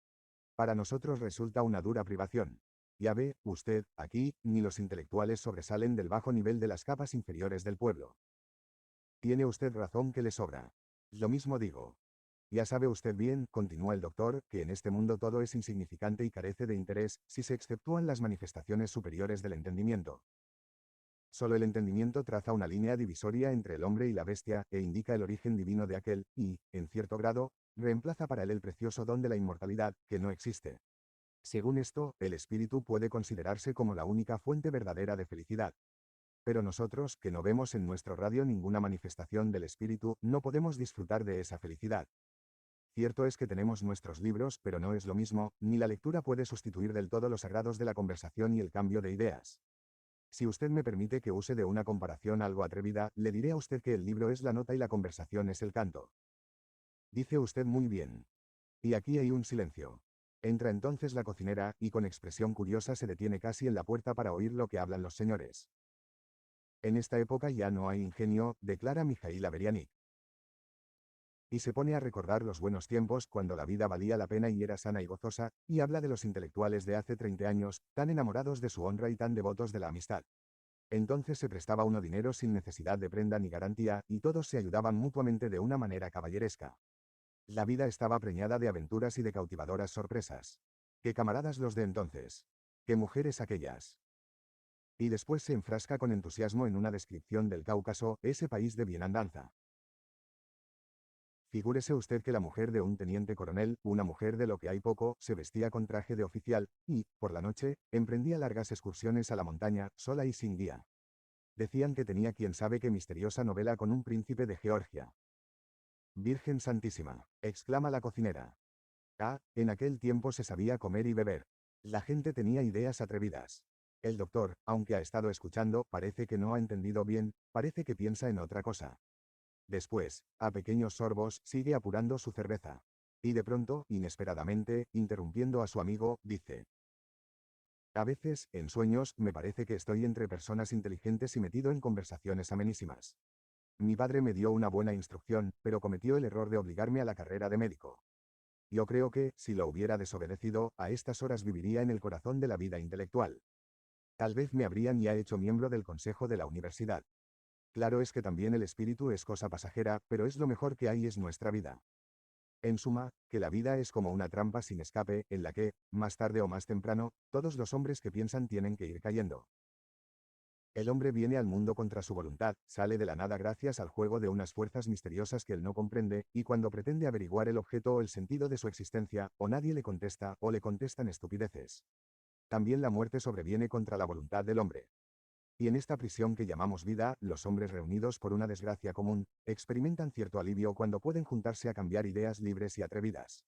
Para nosotros resulta una dura privación. Ya ve, usted, aquí, ni los intelectuales sobresalen del bajo nivel de las capas inferiores del pueblo. Tiene usted razón que le sobra. Lo mismo digo. Ya sabe usted bien, continúa el doctor, que en este mundo todo es insignificante y carece de interés, si se exceptúan las manifestaciones superiores del entendimiento. Solo el entendimiento traza una línea divisoria entre el hombre y la bestia, e indica el origen divino de aquel, y, en cierto grado, reemplaza para él el precioso don de la inmortalidad, que no existe. Según esto, el espíritu puede considerarse como la única fuente verdadera de felicidad. Pero nosotros, que no vemos en nuestro radio ninguna manifestación del espíritu, no podemos disfrutar de esa felicidad. Cierto es que tenemos nuestros libros, pero no es lo mismo, ni la lectura puede sustituir del todo los sagrados de la conversación y el cambio de ideas. Si usted me permite que use de una comparación algo atrevida, le diré a usted que el libro es la nota y la conversación es el canto. Dice usted muy bien. Y aquí hay un silencio. Entra entonces la cocinera, y con expresión curiosa se detiene casi en la puerta para oír lo que hablan los señores. En esta época ya no hay ingenio, declara Mijail Averianik. Y se pone a recordar los buenos tiempos cuando la vida valía la pena y era sana y gozosa, y habla de los intelectuales de hace 30 años, tan enamorados de su honra y tan devotos de la amistad. Entonces se prestaba uno dinero sin necesidad de prenda ni garantía, y todos se ayudaban mutuamente de una manera caballeresca. La vida estaba preñada de aventuras y de cautivadoras sorpresas. ¡Qué camaradas los de entonces! ¡Qué mujeres aquellas! Y después se enfrasca con entusiasmo en una descripción del Cáucaso, ese país de bienandanza. Figúrese usted que la mujer de un teniente coronel, una mujer de lo que hay poco, se vestía con traje de oficial, y, por la noche, emprendía largas excursiones a la montaña, sola y sin guía. Decían que tenía quién sabe qué misteriosa novela con un príncipe de Georgia. Virgen Santísima, exclama la cocinera. Ah, en aquel tiempo se sabía comer y beber. La gente tenía ideas atrevidas. El doctor, aunque ha estado escuchando, parece que no ha entendido bien, parece que piensa en otra cosa. Después, a pequeños sorbos, sigue apurando su cerveza. Y de pronto, inesperadamente, interrumpiendo a su amigo, dice: a veces, en sueños, me parece que estoy entre personas inteligentes y metido en conversaciones amenísimas. Mi padre me dio una buena instrucción, pero cometió el error de obligarme a la carrera de médico. Yo creo que, si lo hubiera desobedecido, a estas horas viviría en el corazón de la vida intelectual. Tal vez me habrían ya hecho miembro del consejo de la universidad. Claro es que también el espíritu es cosa pasajera, pero es lo mejor que hay es nuestra vida. En suma, que la vida es como una trampa sin escape, en la que, más tarde o más temprano, todos los hombres que piensan tienen que ir cayendo. El hombre viene al mundo contra su voluntad, sale de la nada gracias al juego de unas fuerzas misteriosas que él no comprende, y cuando pretende averiguar el objeto o el sentido de su existencia, o nadie le contesta, o le contestan estupideces. También la muerte sobreviene contra la voluntad del hombre. Y en esta prisión que llamamos vida, los hombres reunidos por una desgracia común, experimentan cierto alivio cuando pueden juntarse a cambiar ideas libres y atrevidas.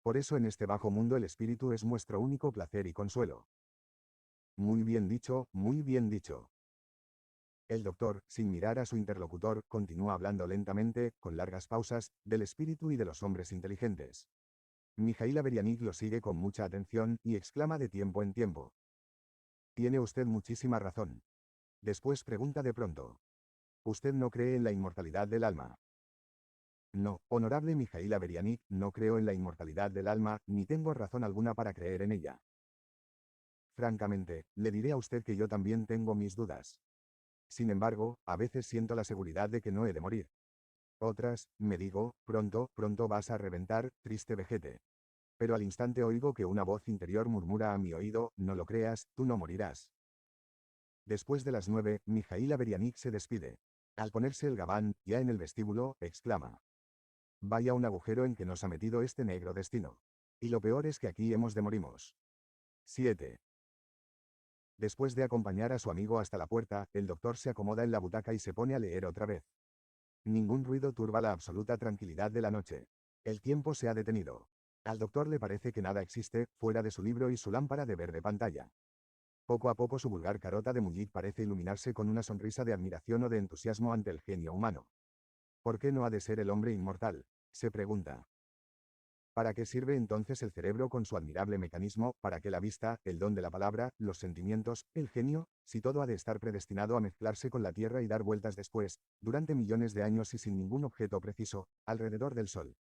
Por eso en este bajo mundo el espíritu es nuestro único placer y consuelo. Muy bien dicho, muy bien dicho. El doctor, sin mirar a su interlocutor, continúa hablando lentamente, con largas pausas, del espíritu y de los hombres inteligentes. Mijail Aberianik lo sigue con mucha atención, y exclama de tiempo en tiempo: tiene usted muchísima razón. Después pregunta de pronto: ¿usted no cree en la inmortalidad del alma? No, honorable Mijail Aberianik, no creo en la inmortalidad del alma, ni tengo razón alguna para creer en ella. Francamente, le diré a usted que yo también tengo mis dudas. Sin embargo, a veces siento la seguridad de que no he de morir. Otras, me digo, pronto, pronto vas a reventar, triste vejete. Pero al instante oigo que una voz interior murmura a mi oído: no lo creas, tú no morirás. Después de las 9, Mijail Aberianik se despide. Al ponerse el gabán, ya en el vestíbulo, exclama: vaya un agujero en que nos ha metido este negro destino. Y lo peor es que aquí hemos de morimos. 7. Después de acompañar a su amigo hasta la puerta, el doctor se acomoda en la butaca y se pone a leer otra vez. Ningún ruido turba la absoluta tranquilidad de la noche. El tiempo se ha detenido. Al doctor le parece que nada existe, fuera de su libro y su lámpara de verde pantalla. Poco a poco su vulgar carota de muñiz parece iluminarse con una sonrisa de admiración o de entusiasmo ante el genio humano. ¿Por qué no ha de ser el hombre inmortal?, se pregunta. ¿Para qué sirve entonces el cerebro con su admirable mecanismo? ¿Para qué la vista, el don de la palabra, los sentimientos, el genio? Si todo ha de estar predestinado a mezclarse con la Tierra y dar vueltas después, durante millones de años y sin ningún objeto preciso, alrededor del Sol.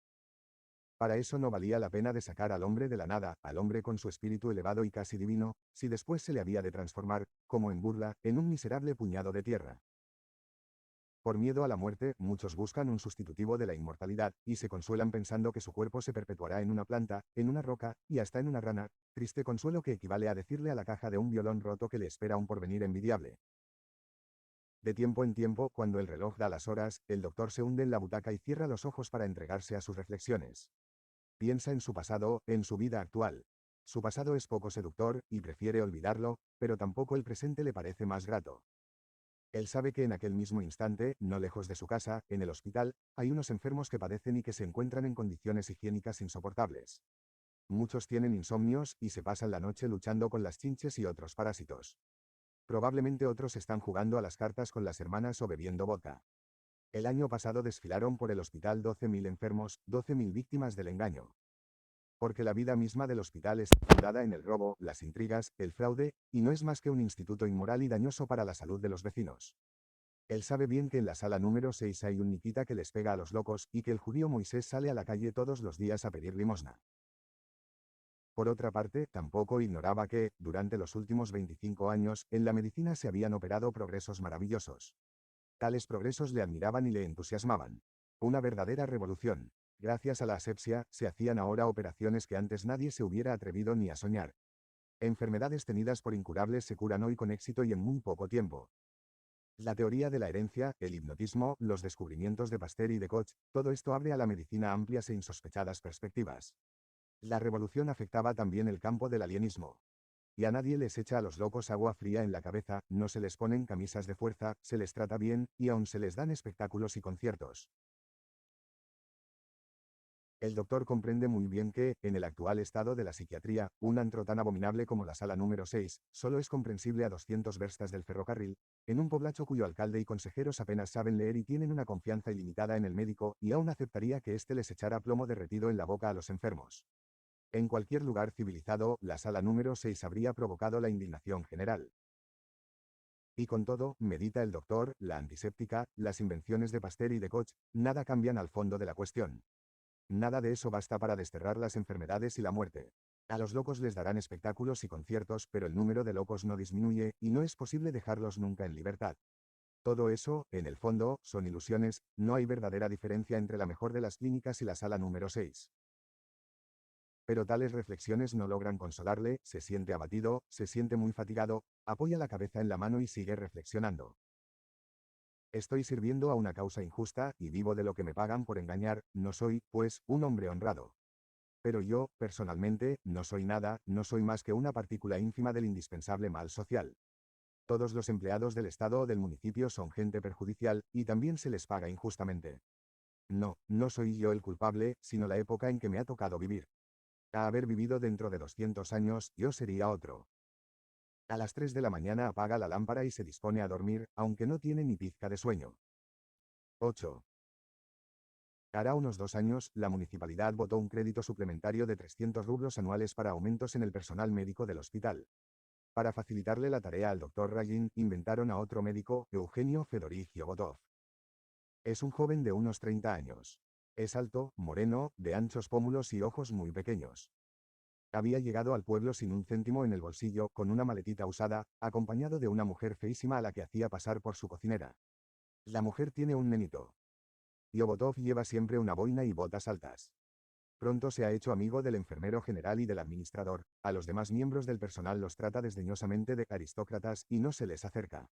Para eso no valía la pena de sacar al hombre de la nada, al hombre con su espíritu elevado y casi divino, si después se le había de transformar, como en burla, en un miserable puñado de tierra. Por miedo a la muerte, muchos buscan un sustitutivo de la inmortalidad, y se consuelan pensando que su cuerpo se perpetuará en una planta, en una roca, y hasta en una rana, triste consuelo que equivale a decirle a la caja de un violón roto que le espera un porvenir envidiable. De tiempo en tiempo, cuando el reloj da las horas, el doctor se hunde en la butaca y cierra los ojos para entregarse a sus reflexiones. Piensa en su pasado, en su vida actual. Su pasado es poco seductor, y prefiere olvidarlo, pero tampoco el presente le parece más grato. Él sabe que en aquel mismo instante, no lejos de su casa, en el hospital, hay unos enfermos que padecen y que se encuentran en condiciones higiénicas insoportables. Muchos tienen insomnios, y se pasan la noche luchando con las chinches y otros parásitos. Probablemente otros están jugando a las cartas con las hermanas o bebiendo vodka. El año pasado desfilaron por el hospital 12.000 enfermos, 12.000 víctimas del engaño. Porque la vida misma del hospital está fundada en el robo, las intrigas, el fraude, y no es más que un instituto inmoral y dañoso para la salud de los vecinos. Él sabe bien que en la sala número 6 hay un Nikita que les pega a los locos, y que el judío Moisés sale a la calle todos los días a pedir limosna. Por otra parte, tampoco ignoraba que, durante los últimos 25 años, en la medicina se habían operado progresos maravillosos. Tales progresos le admiraban y le entusiasmaban. Una verdadera revolución. Gracias a la asepsia, se hacían ahora operaciones que antes nadie se hubiera atrevido ni a soñar. Enfermedades tenidas por incurables se curan hoy con éxito y en muy poco tiempo. La teoría de la herencia, el hipnotismo, los descubrimientos de Pasteur y de Koch, todo esto abre a la medicina amplias e insospechadas perspectivas. La revolución afectaba también el campo del alienismo. Y a nadie les echa a los locos agua fría en la cabeza, no se les ponen camisas de fuerza, se les trata bien, y aún se les dan espectáculos y conciertos. El doctor comprende muy bien que, en el actual estado de la psiquiatría, un antro tan abominable como la sala número 6, solo es comprensible a 200 verstas del ferrocarril, en un poblacho cuyo alcalde y consejeros apenas saben leer y tienen una confianza ilimitada en el médico, y aún aceptaría que éste les echara plomo derretido en la boca a los enfermos. En cualquier lugar civilizado, la sala número 6 habría provocado la indignación general. Y con todo, medita el doctor, la antiséptica, las invenciones de Pasteur y de Koch, nada cambian al fondo de la cuestión. Nada de eso basta para desterrar las enfermedades y la muerte. A los locos les darán espectáculos y conciertos, pero el número de locos no disminuye, y no es posible dejarlos nunca en libertad. Todo eso, en el fondo, son ilusiones, no hay verdadera diferencia entre la mejor de las clínicas y la sala número 6. Pero tales reflexiones no logran consolarle, se siente abatido, se siente muy fatigado, apoya la cabeza en la mano y sigue reflexionando. Estoy sirviendo a una causa injusta, y vivo de lo que me pagan por engañar, no soy, pues, un hombre honrado. Pero yo, personalmente, no soy nada, no soy más que una partícula ínfima del indispensable mal social. Todos los empleados del Estado o del municipio son gente perjudicial, y también se les paga injustamente. No, no soy yo el culpable, sino la época en que me ha tocado vivir. A haber vivido dentro de 200 años, yo sería otro. A las 3 de la mañana apaga la lámpara y se dispone a dormir, aunque no tiene ni pizca de sueño. 8. Hará unos 2 años, la municipalidad votó un crédito suplementario de 300 rublos anuales para aumentos en el personal médico del hospital. Para facilitarle la tarea al doctor Ragin, inventaron a otro médico, Eugenio Fedorich Yogotov. Es un joven de unos 30 años. Es alto, moreno, de anchos pómulos y ojos muy pequeños. Había llegado al pueblo sin un céntimo en el bolsillo, con una maletita usada, acompañado de una mujer feísima a la que hacía pasar por su cocinera. La mujer tiene un nenito. Yogotov lleva siempre una boina y botas altas. Pronto se ha hecho amigo del enfermero general y del administrador, a los demás miembros del personal los trata desdeñosamente de aristócratas y no se les acerca.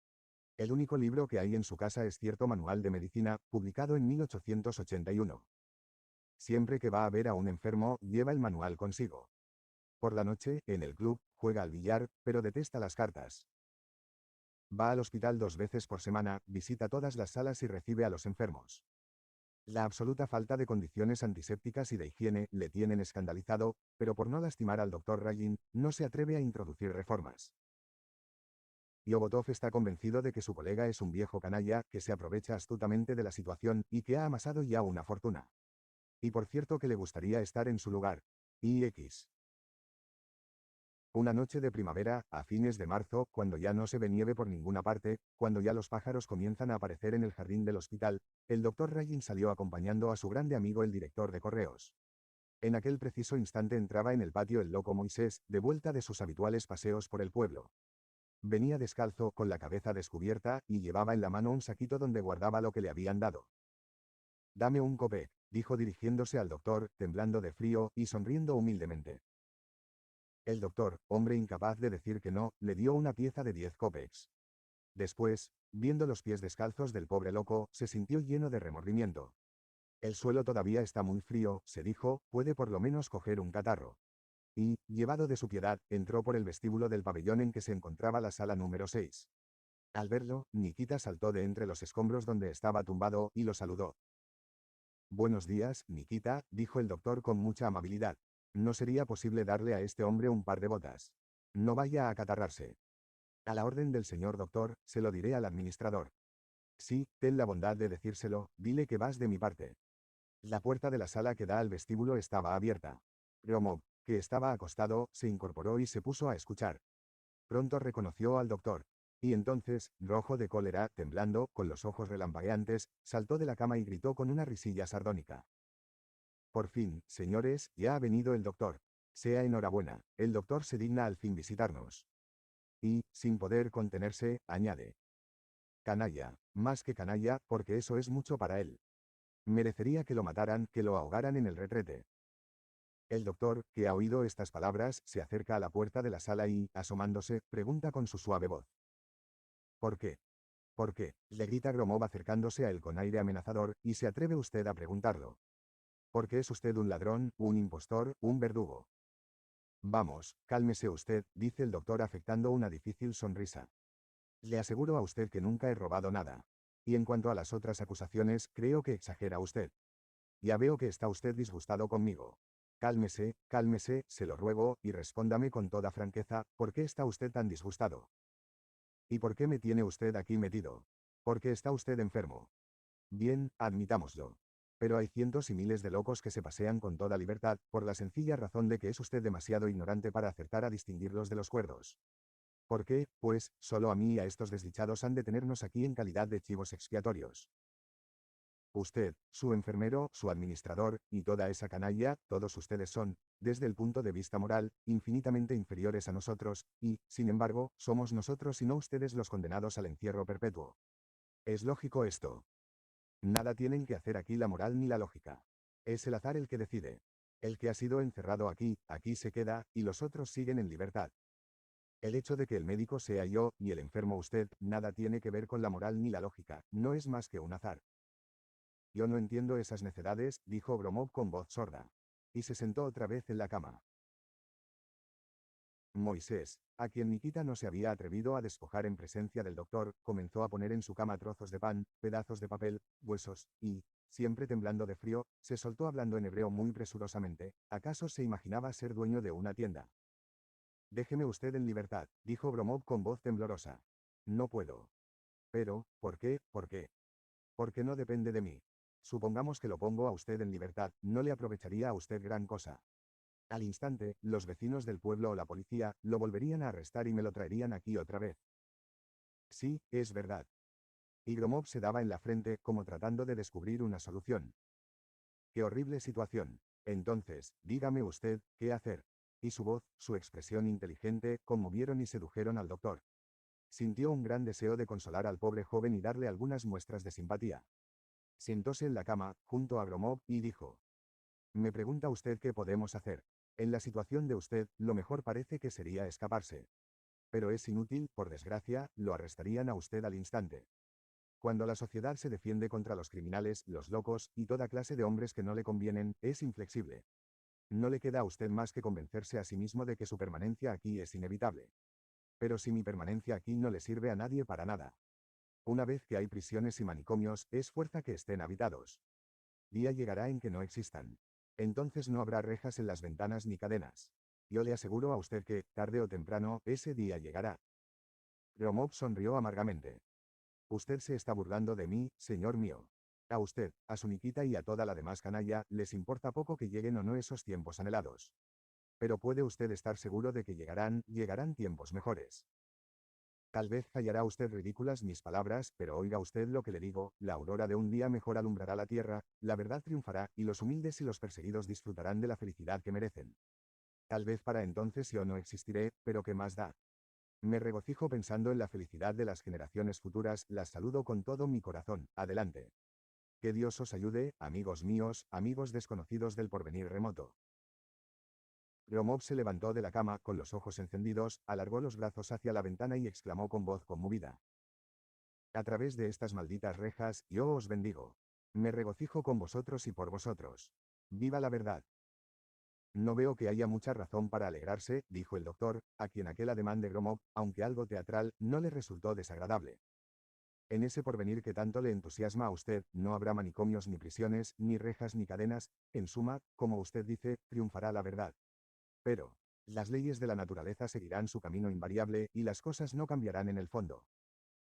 El único libro que hay en su casa es cierto manual de medicina, publicado en 1881. Siempre que va a ver a un enfermo, lleva el manual consigo. Por la noche, en el club, juega al billar, pero detesta las cartas. Va al hospital 2 veces por semana, visita todas las salas y recibe a los enfermos. La absoluta falta de condiciones antisépticas y de higiene le tienen escandalizado, pero por no lastimar al doctor Ragin, no se atreve a introducir reformas. Yogotov está convencido de que su colega es un viejo canalla, que se aprovecha astutamente de la situación, y que ha amasado ya una fortuna. Y por cierto que le gustaría estar en su lugar. IX. Una noche de primavera, a fines de marzo, cuando ya no se ve nieve por ninguna parte, cuando ya los pájaros comienzan a aparecer en el jardín del hospital, el doctor Ragin salió acompañando a su grande amigo el director de correos. En aquel preciso instante entraba en el patio el loco Moisés, de vuelta de sus habituales paseos por el pueblo. Venía descalzo, con la cabeza descubierta, y llevaba en la mano un saquito donde guardaba lo que le habían dado. «Dame un copec», dijo dirigiéndose al doctor, temblando de frío, y sonriendo humildemente. El doctor, hombre incapaz de decir que no, le dio una pieza de 10 copecs. Después, viendo los pies descalzos del pobre loco, se sintió lleno de remordimiento. El suelo todavía está muy frío, se dijo, puede por lo menos coger un catarro. Y, llevado de su piedad, entró por el vestíbulo del pabellón en que se encontraba la sala número 6. Al verlo, Nikita saltó de entre los escombros donde estaba tumbado, y lo saludó. «Buenos días, Nikita», dijo el doctor con mucha amabilidad. «¿No sería posible darle a este hombre un par de botas? No vaya a acatarrarse». «A la orden del señor doctor, se lo diré al administrador». «Sí, ten la bondad de decírselo, dile que vas de mi parte». La puerta de la sala que da al vestíbulo estaba abierta. Gromov, que estaba acostado, se incorporó y se puso a escuchar. Pronto reconoció al doctor. Y entonces, rojo de cólera, temblando, con los ojos relampagueantes, saltó de la cama y gritó con una risilla sardónica. «Por fin, señores, ya ha venido el doctor. Sea enhorabuena, el doctor se digna al fin visitarnos». Y, sin poder contenerse, añade: «Canalla, más que canalla, porque eso es mucho para él. Merecería que lo mataran, que lo ahogaran en el retrete». El doctor, que ha oído estas palabras, se acerca a la puerta de la sala y, asomándose, pregunta con su suave voz: «¿Por qué? ¿Por qué? Le grita Gromov acercándose a él con aire amenazador, y se atreve usted a preguntarlo. ¿Por qué es usted un ladrón, un impostor, un verdugo? Vamos, cálmese usted, dice el doctor afectando una difícil sonrisa. Le aseguro a usted que nunca he robado nada. Y en cuanto a las otras acusaciones, creo que exagera usted. Ya veo que está usted disgustado conmigo. Cálmese, cálmese, se lo ruego, y respóndame con toda franqueza, ¿por qué está usted tan disgustado? ¿Y por qué me tiene usted aquí metido? Porque está usted enfermo. Bien, admitámoslo. Pero hay cientos y miles de locos que se pasean con toda libertad, por la sencilla razón de que es usted demasiado ignorante para acertar a distinguirlos de los cuerdos. ¿Por qué? Pues, solo a mí y a estos desdichados han de tenernos aquí en calidad de chivos expiatorios. Usted, su enfermero, su administrador, y toda esa canalla, todos ustedes son, desde el punto de vista moral, infinitamente inferiores a nosotros, y, sin embargo, somos nosotros y no ustedes los condenados al encierro perpetuo. ¿Es lógico esto? Nada tienen que hacer aquí la moral ni la lógica. Es el azar el que decide. El que ha sido encerrado aquí, aquí se queda, y los otros siguen en libertad. El hecho de que el médico sea yo, y el enfermo usted, nada tiene que ver con la moral ni la lógica, no es más que un azar. Yo no entiendo esas necedades, dijo Gromov con voz sorda. Y se sentó otra vez en la cama. Moisés, a quien Nikita no se había atrevido a despojar en presencia del doctor, comenzó a poner en su cama trozos de pan, pedazos de papel, huesos, y, siempre temblando de frío, se soltó hablando en hebreo muy presurosamente. ¿Acaso se imaginaba ser dueño de una tienda? Déjeme usted en libertad, dijo Gromov con voz temblorosa. No puedo. Pero, ¿por qué? ¿Por qué? Porque no depende de mí. Supongamos que lo pongo a usted en libertad, no le aprovecharía a usted gran cosa. Al instante, los vecinos del pueblo o la policía lo volverían a arrestar y me lo traerían aquí otra vez. Sí, es verdad. Y Gromov se daba en la frente, como tratando de descubrir una solución. ¡Qué horrible situación! Entonces, dígame usted, ¿qué hacer? Y su voz, su expresión inteligente, conmovieron y sedujeron al doctor. Sintió un gran deseo de consolar al pobre joven y darle algunas muestras de simpatía. Sentóse en la cama, junto a Gromov, y dijo: Me pregunta usted qué podemos hacer. En la situación de usted, lo mejor parece que sería escaparse. Pero es inútil, por desgracia, lo arrestarían a usted al instante. Cuando la sociedad se defiende contra los criminales, los locos, y toda clase de hombres que no le convienen, es inflexible. No le queda a usted más que convencerse a sí mismo de que su permanencia aquí es inevitable. Pero si mi permanencia aquí no le sirve a nadie para nada. Una vez que hay prisiones y manicomios, es fuerza que estén habitados. Día llegará en que no existan. Entonces no habrá rejas en las ventanas ni cadenas. Yo le aseguro a usted que, tarde o temprano, ese día llegará. Gromov sonrió amargamente. Usted se está burlando de mí, señor mío. A usted, a su Nikita y a toda la demás canalla, les importa poco que lleguen o no esos tiempos anhelados. Pero puede usted estar seguro de que llegarán tiempos mejores. Tal vez hallará usted ridículas mis palabras, pero oiga usted lo que le digo, la aurora de un día mejor alumbrará la tierra, la verdad triunfará, y los humildes y los perseguidos disfrutarán de la felicidad que merecen. Tal vez para entonces yo no existiré, pero ¿qué más da? Me regocijo pensando en la felicidad de las generaciones futuras, las saludo con todo mi corazón, adelante. Que Dios os ayude, amigos míos, amigos desconocidos del porvenir remoto. Gromov se levantó de la cama, con los ojos encendidos, alargó los brazos hacia la ventana y exclamó con voz conmovida: A través de estas malditas rejas, yo os bendigo. Me regocijo con vosotros y por vosotros. ¡Viva la verdad! No veo que haya mucha razón para alegrarse, dijo el doctor, a quien aquel ademán de Gromov, aunque algo teatral, no le resultó desagradable. En ese porvenir que tanto le entusiasma a usted, no habrá manicomios ni prisiones, ni rejas ni cadenas, en suma, como usted dice, triunfará la verdad. Pero, las leyes de la naturaleza seguirán su camino invariable, y las cosas no cambiarán en el fondo.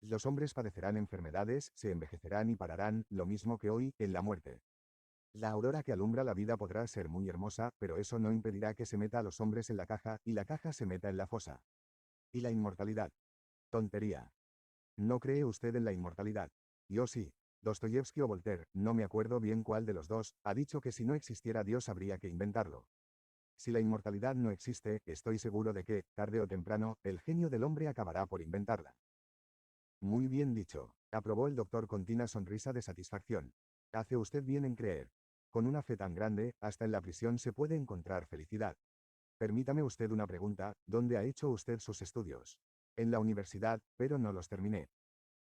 Los hombres padecerán enfermedades, se envejecerán y pararán, lo mismo que hoy, en la muerte. La aurora que alumbra la vida podrá ser muy hermosa, pero eso no impedirá que se meta a los hombres en la caja, y la caja se meta en la fosa. ¿Y la inmortalidad? Tontería. ¿No cree usted en la inmortalidad? Yo sí. Dostoyevsky o Voltaire, no me acuerdo bien cuál de los dos, ha dicho que si no existiera Dios habría que inventarlo. Si la inmortalidad no existe, estoy seguro de que, tarde o temprano, el genio del hombre acabará por inventarla. Muy bien dicho, aprobó el doctor con tina sonrisa de satisfacción. Hace usted bien en creer. Con una fe tan grande, hasta en la prisión se puede encontrar felicidad. Permítame usted una pregunta, ¿dónde ha hecho usted sus estudios? En la universidad, pero no los terminé.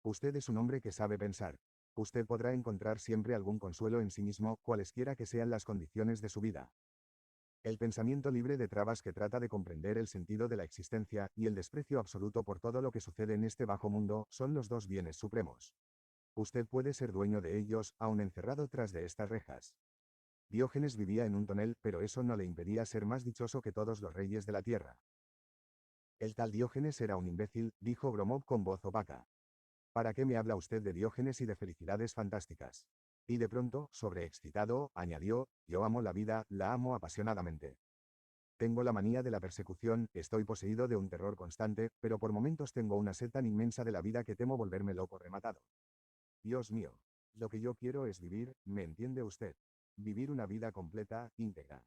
Usted es un hombre que sabe pensar. Usted podrá encontrar siempre algún consuelo en sí mismo, cualesquiera que sean las condiciones de su vida. El pensamiento libre de trabas que trata de comprender el sentido de la existencia y el desprecio absoluto por todo lo que sucede en este bajo mundo son los dos bienes supremos. Usted puede ser dueño de ellos, aun encerrado tras de estas rejas. Diógenes vivía en un tonel, pero eso no le impedía ser más dichoso que todos los reyes de la tierra. El tal Diógenes era un imbécil, dijo Gromov con voz opaca. ¿Para qué me habla usted de Diógenes y de felicidades fantásticas? Y de pronto, sobreexcitado, añadió, yo amo la vida, la amo apasionadamente. Tengo la manía de la persecución, estoy poseído de un terror constante, pero por momentos tengo una sed tan inmensa de la vida que temo volverme loco rematado. Dios mío. Lo que yo quiero es vivir, ¿me entiende usted? Vivir una vida completa, íntegra.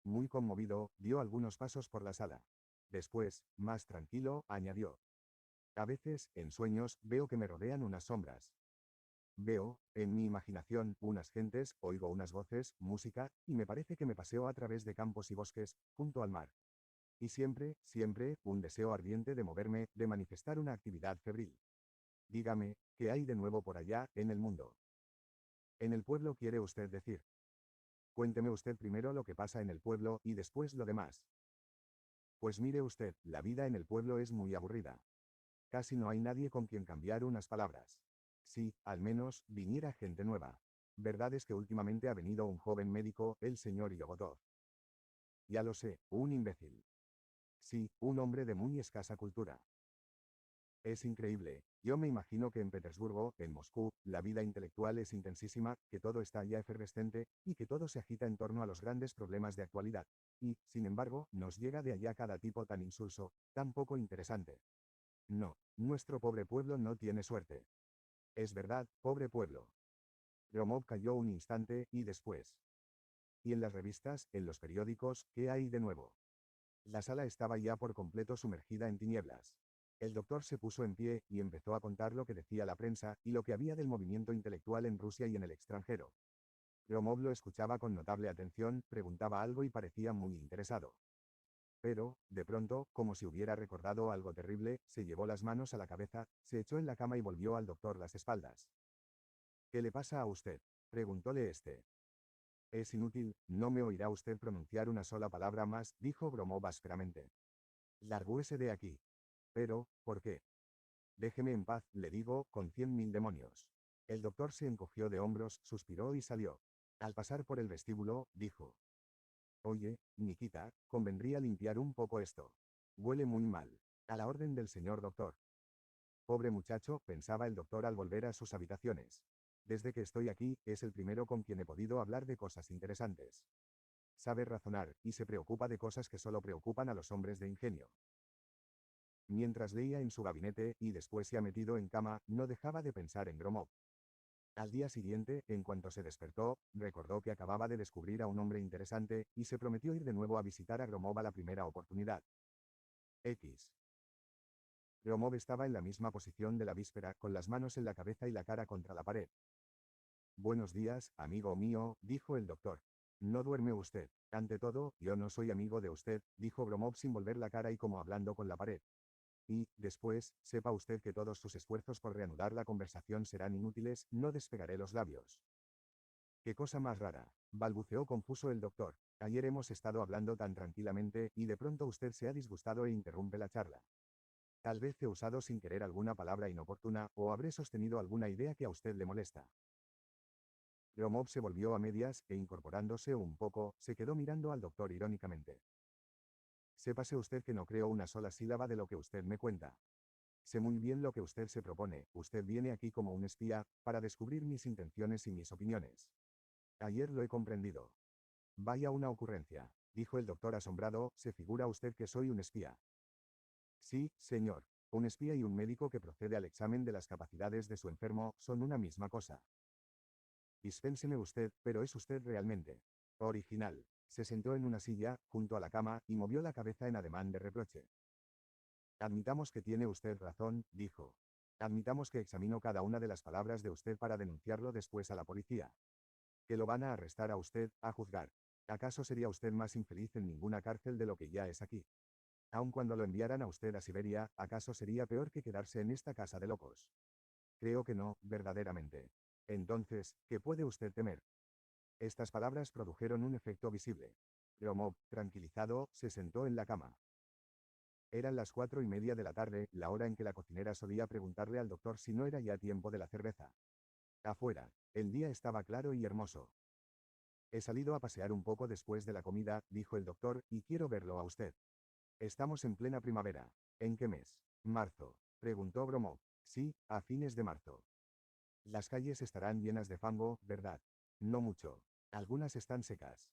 Muy conmovido, dio algunos pasos por la sala. Después, más tranquilo, añadió. A veces, en sueños, veo que me rodean unas sombras. Veo, en mi imaginación, unas gentes, oigo unas voces, música, y me parece que me paseo a través de campos y bosques, junto al mar. Y siempre, siempre, un deseo ardiente de moverme, de manifestar una actividad febril. Dígame, ¿qué hay de nuevo por allá, en el mundo? En el pueblo quiere usted decir. Cuénteme usted primero lo que pasa en el pueblo y después lo demás. Pues mire usted, la vida en el pueblo es muy aburrida. Casi no hay nadie con quien cambiar unas palabras. Si, al menos, viniera gente nueva. Verdad es que últimamente ha venido un joven médico, el señor Yogotov. Ya lo sé, un imbécil. Sí, un hombre de muy escasa cultura. Es increíble. Yo me imagino que en Petersburgo, en Moscú, la vida intelectual es intensísima, que todo está ya efervescente, y que todo se agita en torno a los grandes problemas de actualidad. Y, sin embargo, nos llega de allá cada tipo tan insulso, tan poco interesante. No, nuestro pobre pueblo no tiene suerte. Es verdad, pobre pueblo. Gromov calló un instante, y después. ¿Y en las revistas, en los periódicos, qué hay de nuevo? La sala estaba ya por completo sumergida en tinieblas. El doctor se puso en pie y empezó a contar lo que decía la prensa y lo que había del movimiento intelectual en Rusia y en el extranjero. Gromov lo escuchaba con notable atención, preguntaba algo y parecía muy interesado. Pero, de pronto, como si hubiera recordado algo terrible, se llevó las manos a la cabeza, se echó en la cama y volvió al doctor las espaldas. ¿Qué le pasa a usted? Preguntóle este. Es inútil, no me oirá usted pronunciar una sola palabra más, dijo Gromov ásperamente. Largúese de aquí. Pero, ¿por qué? Déjeme en paz, le digo, con 100.000 demonios. El doctor se encogió de hombros, suspiró y salió. Al pasar por el vestíbulo, dijo. Oye, Nikita, convendría limpiar un poco esto. Huele muy mal. A la orden del señor doctor. Pobre muchacho, pensaba el doctor al volver a sus habitaciones. Desde que estoy aquí, es el primero con quien he podido hablar de cosas interesantes. Sabe razonar, y se preocupa de cosas que solo preocupan a los hombres de ingenio. Mientras leía en su gabinete, y después se ha metido en cama, no dejaba de pensar en Gromov. Al día siguiente, en cuanto se despertó, recordó que acababa de descubrir a un hombre interesante, y se prometió ir de nuevo a visitar a Gromov a la primera oportunidad. X. Gromov estaba en la misma posición de la víspera, con las manos en la cabeza y la cara contra la pared. Buenos días, amigo mío, dijo el doctor. No duerme usted. Ante todo, yo no soy amigo de usted, dijo Gromov sin volver la cara y como hablando con la pared. Y, después, sepa usted que todos sus esfuerzos por reanudar la conversación serán inútiles, no despegaré los labios. Qué cosa más rara, balbuceó confuso el doctor. Ayer hemos estado hablando tan tranquilamente, y de pronto usted se ha disgustado e interrumpe la charla. Tal vez he usado sin querer alguna palabra inoportuna, o habré sostenido alguna idea que a usted le molesta. Gromov se volvió a medias, e incorporándose un poco, se quedó mirando al doctor irónicamente. Sépase usted que no creo una sola sílaba de lo que usted me cuenta. Sé muy bien lo que usted se propone, usted viene aquí como un espía, para descubrir mis intenciones y mis opiniones. Ayer lo he comprendido. Vaya una ocurrencia, dijo el doctor asombrado, ¿se figura usted que soy un espía? Sí, señor. Un espía y un médico que procede al examen de las capacidades de su enfermo son una misma cosa. Dispénseme usted, pero es usted realmente original. Se sentó en una silla, junto a la cama, y movió la cabeza en ademán de reproche. Admitamos que tiene usted razón, dijo. Admitamos que examino cada una de las palabras de usted para denunciarlo después a la policía. Que lo van a arrestar a usted, a juzgar. ¿Acaso sería usted más infeliz en ninguna cárcel de lo que ya es aquí? Aun cuando lo enviaran a usted a Siberia, ¿acaso sería peor que quedarse en esta casa de locos? Creo que no, verdaderamente. Entonces, ¿qué puede usted temer? Estas palabras produjeron un efecto visible. Gromov, tranquilizado, se sentó en la cama. Eran las 4:30 de la tarde, la hora en que la cocinera solía preguntarle al doctor si no era ya tiempo de la cerveza. Afuera, el día estaba claro y hermoso. He salido a pasear un poco después de la comida, dijo el doctor, y quiero verlo a usted. Estamos en plena primavera. ¿En qué mes? Marzo, preguntó Gromov. Sí, a fines de marzo. Las calles estarán llenas de fango, ¿verdad? No mucho. Algunas están secas.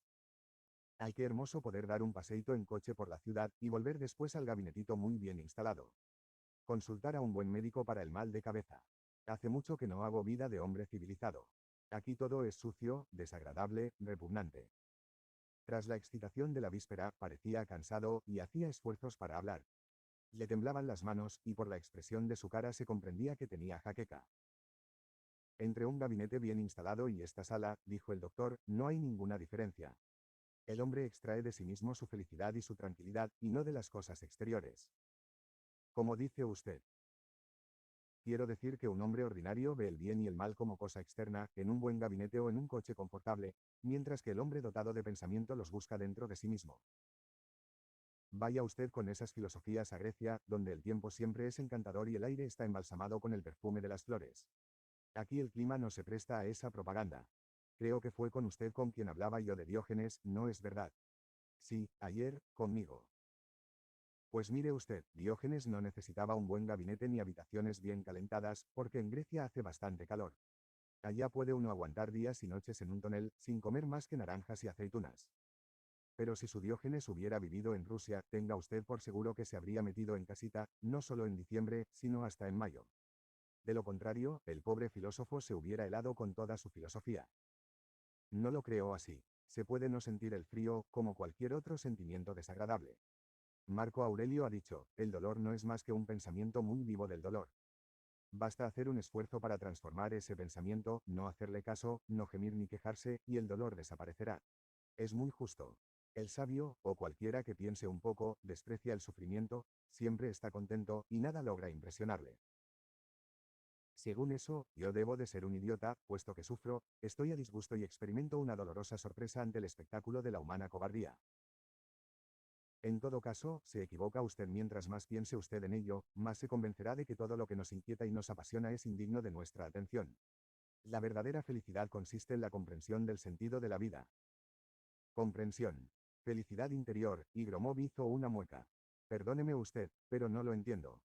Ay, qué hermoso poder dar un paseíto en coche por la ciudad y volver después al gabinetito muy bien instalado. Consultar a un buen médico para el mal de cabeza. Hace mucho que no hago vida de hombre civilizado. Aquí todo es sucio, desagradable, repugnante. Tras la excitación de la víspera, parecía cansado y hacía esfuerzos para hablar. Le temblaban las manos y por la expresión de su cara se comprendía que tenía jaqueca. Entre un gabinete bien instalado y esta sala, dijo el doctor, no hay ninguna diferencia. El hombre extrae de sí mismo su felicidad y su tranquilidad, y no de las cosas exteriores. Como dice usted. Quiero decir que un hombre ordinario ve el bien y el mal como cosa externa, en un buen gabinete o en un coche confortable, mientras que el hombre dotado de pensamiento los busca dentro de sí mismo. Vaya usted con esas filosofías a Grecia, donde el tiempo siempre es encantador y el aire está embalsamado con el perfume de las flores. Aquí el clima no se presta a esa propaganda. Creo que fue con usted con quien hablaba yo de Diógenes, ¿no es verdad? Sí, ayer, conmigo. Pues mire usted, Diógenes no necesitaba un buen gabinete ni habitaciones bien calentadas, porque en Grecia hace bastante calor. Allá puede uno aguantar días y noches en un tonel, sin comer más que naranjas y aceitunas. Pero si su Diógenes hubiera vivido en Rusia, tenga usted por seguro que se habría metido en casita, no solo en diciembre, sino hasta en mayo. De lo contrario, el pobre filósofo se hubiera helado con toda su filosofía. No lo creo así. Se puede no sentir el frío, como cualquier otro sentimiento desagradable. Marco Aurelio ha dicho, el dolor no es más que un pensamiento muy vivo del dolor. Basta hacer un esfuerzo para transformar ese pensamiento, no hacerle caso, no gemir ni quejarse, y el dolor desaparecerá. Es muy justo. El sabio, o cualquiera que piense un poco, desprecia el sufrimiento, siempre está contento, y nada logra impresionarle. Según eso, yo debo de ser un idiota, puesto que sufro, estoy a disgusto y experimento una dolorosa sorpresa ante el espectáculo de la humana cobardía. En todo caso, se equivoca usted. Mientras más piense usted en ello, más se convencerá de que todo lo que nos inquieta y nos apasiona es indigno de nuestra atención. La verdadera felicidad consiste en la comprensión del sentido de la vida. Comprensión. Felicidad interior, y Gromov hizo una mueca. Perdóneme usted, pero no lo entiendo.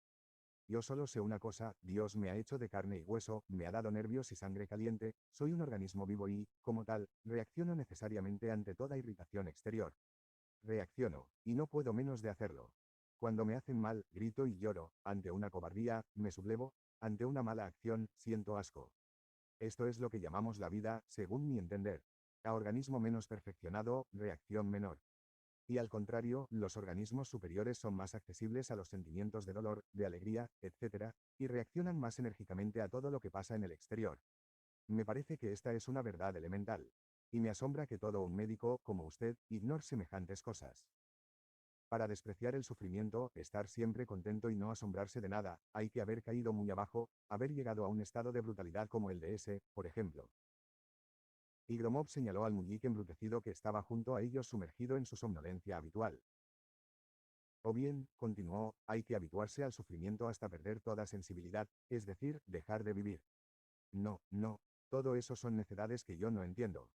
Yo solo sé una cosa, Dios me ha hecho de carne y hueso, me ha dado nervios y sangre caliente, soy un organismo vivo y, como tal, reacciono necesariamente ante toda irritación exterior. Reacciono, y no puedo menos de hacerlo. Cuando me hacen mal, grito y lloro, ante una cobardía, me sublevo, ante una mala acción, siento asco. Esto es lo que llamamos la vida, según mi entender. A organismo menos perfeccionado, reacción menor. Y al contrario, los organismos superiores son más accesibles a los sentimientos de dolor, de alegría, etc., y reaccionan más enérgicamente a todo lo que pasa en el exterior. Me parece que esta es una verdad elemental. Y me asombra que todo un médico, como usted, ignore semejantes cosas. Para despreciar el sufrimiento, estar siempre contento y no asombrarse de nada, hay que haber caído muy abajo, haber llegado a un estado de brutalidad como el de ese, por ejemplo. Y Gromov señaló al muñeco embrutecido que estaba junto a ellos sumergido en su somnolencia habitual. O bien, continuó, hay que habituarse al sufrimiento hasta perder toda sensibilidad, es decir, dejar de vivir. No, no, todo eso son necedades que yo no entiendo.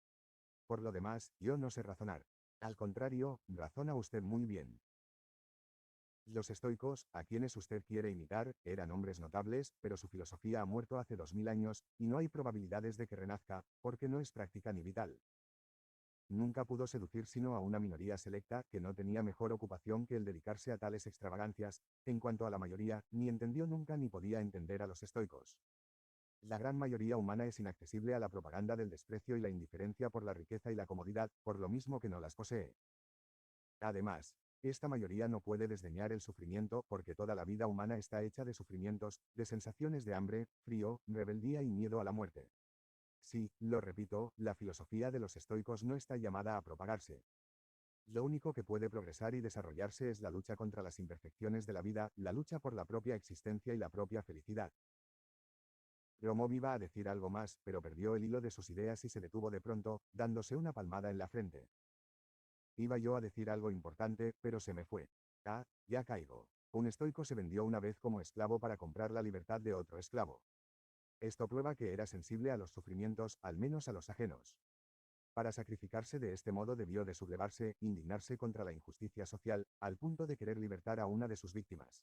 Por lo demás, yo no sé razonar. Al contrario, razona usted muy bien. Los estoicos, a quienes usted quiere imitar, eran hombres notables, pero su filosofía ha muerto hace 2000 años, y no hay probabilidades de que renazca, porque no es práctica ni vital. Nunca pudo seducir sino a una minoría selecta, que no tenía mejor ocupación que el dedicarse a tales extravagancias. En cuanto a la mayoría, ni entendió nunca ni podía entender a los estoicos. La gran mayoría humana es inaccesible a la propaganda del desprecio y la indiferencia por la riqueza y la comodidad, por lo mismo que no las posee. Además, esta mayoría no puede desdeñar el sufrimiento, porque toda la vida humana está hecha de sufrimientos, de sensaciones de hambre, frío, rebeldía y miedo a la muerte. Sí, lo repito, la filosofía de los estoicos no está llamada a propagarse. Lo único que puede progresar y desarrollarse es la lucha contra las imperfecciones de la vida, la lucha por la propia existencia y la propia felicidad. Gromov iba a decir algo más, pero perdió el hilo de sus ideas y se detuvo de pronto, dándose una palmada en la frente. Iba yo a decir algo importante, pero se me fue. Ah, ya caigo. Un estoico se vendió una vez como esclavo para comprar la libertad de otro esclavo. Esto prueba que era sensible a los sufrimientos, al menos a los ajenos. Para sacrificarse de este modo debió de sublevarse, indignarse contra la injusticia social, al punto de querer libertar a una de sus víctimas.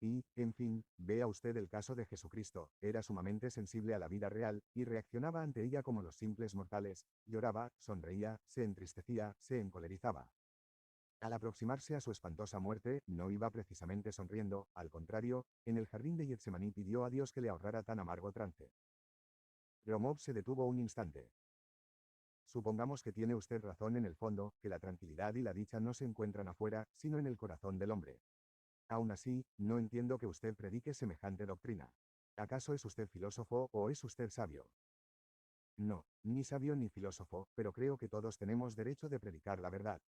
Y, en fin, vea usted el caso de Jesucristo, era sumamente sensible a la vida real, y reaccionaba ante ella como los simples mortales, lloraba, sonreía, se entristecía, se encolerizaba. Al aproximarse a su espantosa muerte, no iba precisamente sonriendo, al contrario, en el jardín de Getsemaní pidió a Dios que le ahorrara tan amargo trance. Gromov se detuvo un instante. Supongamos que tiene usted razón en el fondo, que la tranquilidad y la dicha no se encuentran afuera, sino en el corazón del hombre. Aún así, no entiendo que usted predique semejante doctrina. ¿Acaso es usted filósofo o es usted sabio? No, ni sabio ni filósofo, pero creo que todos tenemos derecho de predicar la verdad.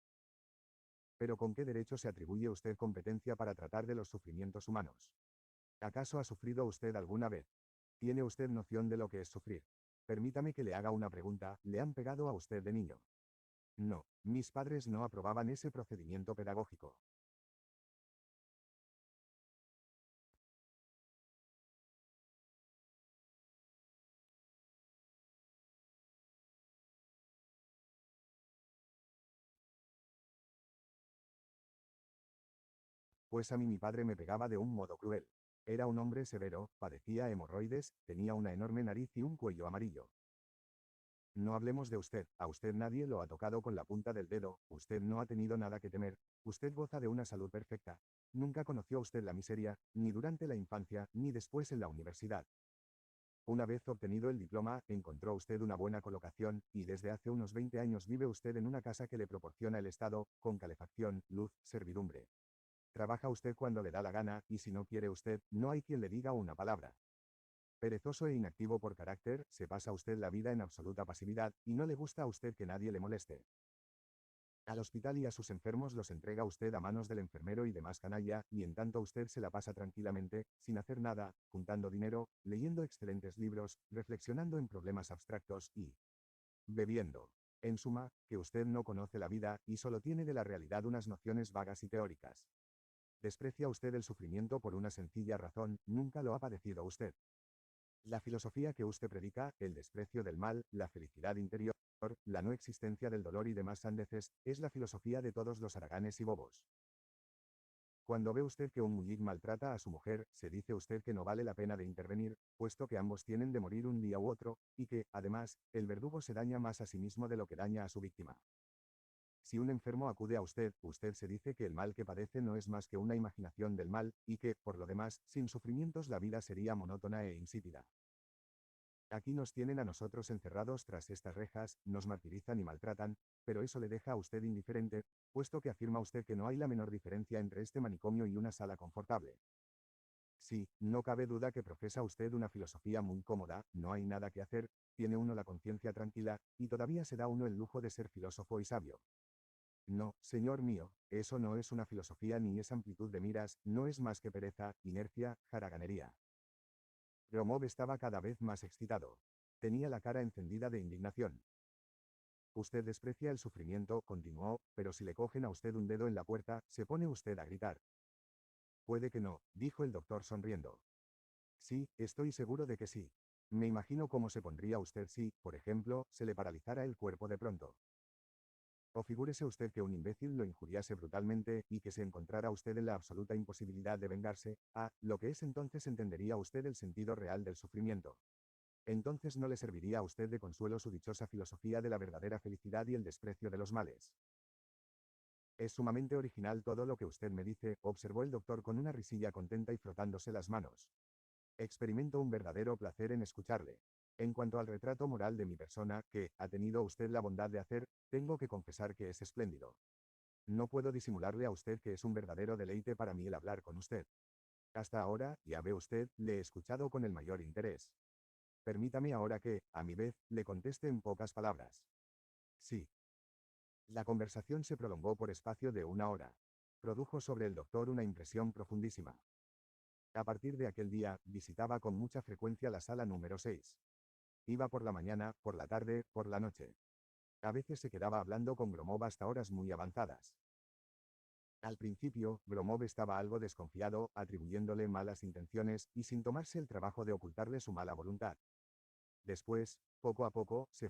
¿Pero con qué derecho se atribuye usted competencia para tratar de los sufrimientos humanos? ¿Acaso ha sufrido usted alguna vez? ¿Tiene usted noción de lo que es sufrir? Permítame que le haga una pregunta, ¿le han pegado a usted de niño? No, mis padres no aprobaban ese procedimiento pedagógico. Pues a mí mi padre me pegaba de un modo cruel. Era un hombre severo, padecía hemorroides, tenía una enorme nariz y un cuello amarillo. No hablemos de usted, a usted nadie lo ha tocado con la punta del dedo, usted no ha tenido nada que temer, usted goza de una salud perfecta. Nunca conoció usted la miseria, ni durante la infancia, ni después en la universidad. Una vez obtenido el diploma, encontró usted una buena colocación, y desde hace unos 20 años vive usted en una casa que le proporciona el Estado, con calefacción, luz, servidumbre. Trabaja usted cuando le da la gana, y si no quiere usted, no hay quien le diga una palabra. Perezoso e inactivo por carácter, se pasa usted la vida en absoluta pasividad, y no le gusta a usted que nadie le moleste. Al hospital y a sus enfermos los entrega usted a manos del enfermero y demás canalla, y en tanto usted se la pasa tranquilamente, sin hacer nada, juntando dinero, leyendo excelentes libros, reflexionando en problemas abstractos y bebiendo. En suma, que usted no conoce la vida, y solo tiene de la realidad unas nociones vagas y teóricas. Desprecia usted el sufrimiento por una sencilla razón, nunca lo ha padecido usted. La filosofía que usted predica, el desprecio del mal, la felicidad interior, la no existencia del dolor y demás sandeces, es la filosofía de todos los haraganes y bobos. Cuando ve usted que un muller maltrata a su mujer, se dice usted que no vale la pena de intervenir, puesto que ambos tienen de morir un día u otro, y que, además, el verdugo se daña más a sí mismo de lo que daña a su víctima. Si un enfermo acude a usted, usted se dice que el mal que padece no es más que una imaginación del mal, y que, por lo demás, sin sufrimientos la vida sería monótona e insípida. Aquí nos tienen a nosotros encerrados tras estas rejas, nos martirizan y maltratan, pero eso le deja a usted indiferente, puesto que afirma usted que no hay la menor diferencia entre este manicomio y una sala confortable. Sí, no cabe duda que profesa usted una filosofía muy cómoda, no hay nada que hacer, tiene uno la conciencia tranquila, y todavía se da uno el lujo de ser filósofo y sabio. No, señor mío, eso no es una filosofía ni es amplitud de miras, no es más que pereza, inercia, jaraganería. Gromov estaba cada vez más excitado. Tenía la cara encendida de indignación. Usted desprecia el sufrimiento, continuó, pero si le cogen a usted un dedo en la puerta, se pone usted a gritar. Puede que no, dijo el doctor sonriendo. Sí, estoy seguro de que sí. Me imagino cómo se pondría usted si, por ejemplo, se le paralizara el cuerpo de pronto. O figúrese usted que un imbécil lo injuriase brutalmente, y que se encontrara usted en la absoluta imposibilidad de vengarse, lo que es entonces entendería usted el sentido real del sufrimiento. Entonces no le serviría a usted de consuelo su dichosa filosofía de la verdadera felicidad y el desprecio de los males. Es sumamente original todo lo que usted me dice, observó el doctor con una risilla contenta y frotándose las manos. Experimento un verdadero placer en escucharle. En cuanto al retrato moral de mi persona, que ha tenido usted la bondad de hacer, tengo que confesar que es espléndido. No puedo disimularle a usted que es un verdadero deleite para mí el hablar con usted. Hasta ahora, ya ve usted, le he escuchado con el mayor interés. Permítame ahora que, a mi vez, le conteste en pocas palabras. Sí. La conversación se prolongó por espacio de una hora. Produjo sobre el doctor una impresión profundísima. A partir de aquel día, visitaba con mucha frecuencia la sala número 6. Iba por la mañana, por la tarde, por la noche. A veces se quedaba hablando con Gromov hasta horas muy avanzadas. Al principio, Gromov estaba algo desconfiado, atribuyéndole malas intenciones y sin tomarse el trabajo de ocultarle su mala voluntad. Después, poco a poco, se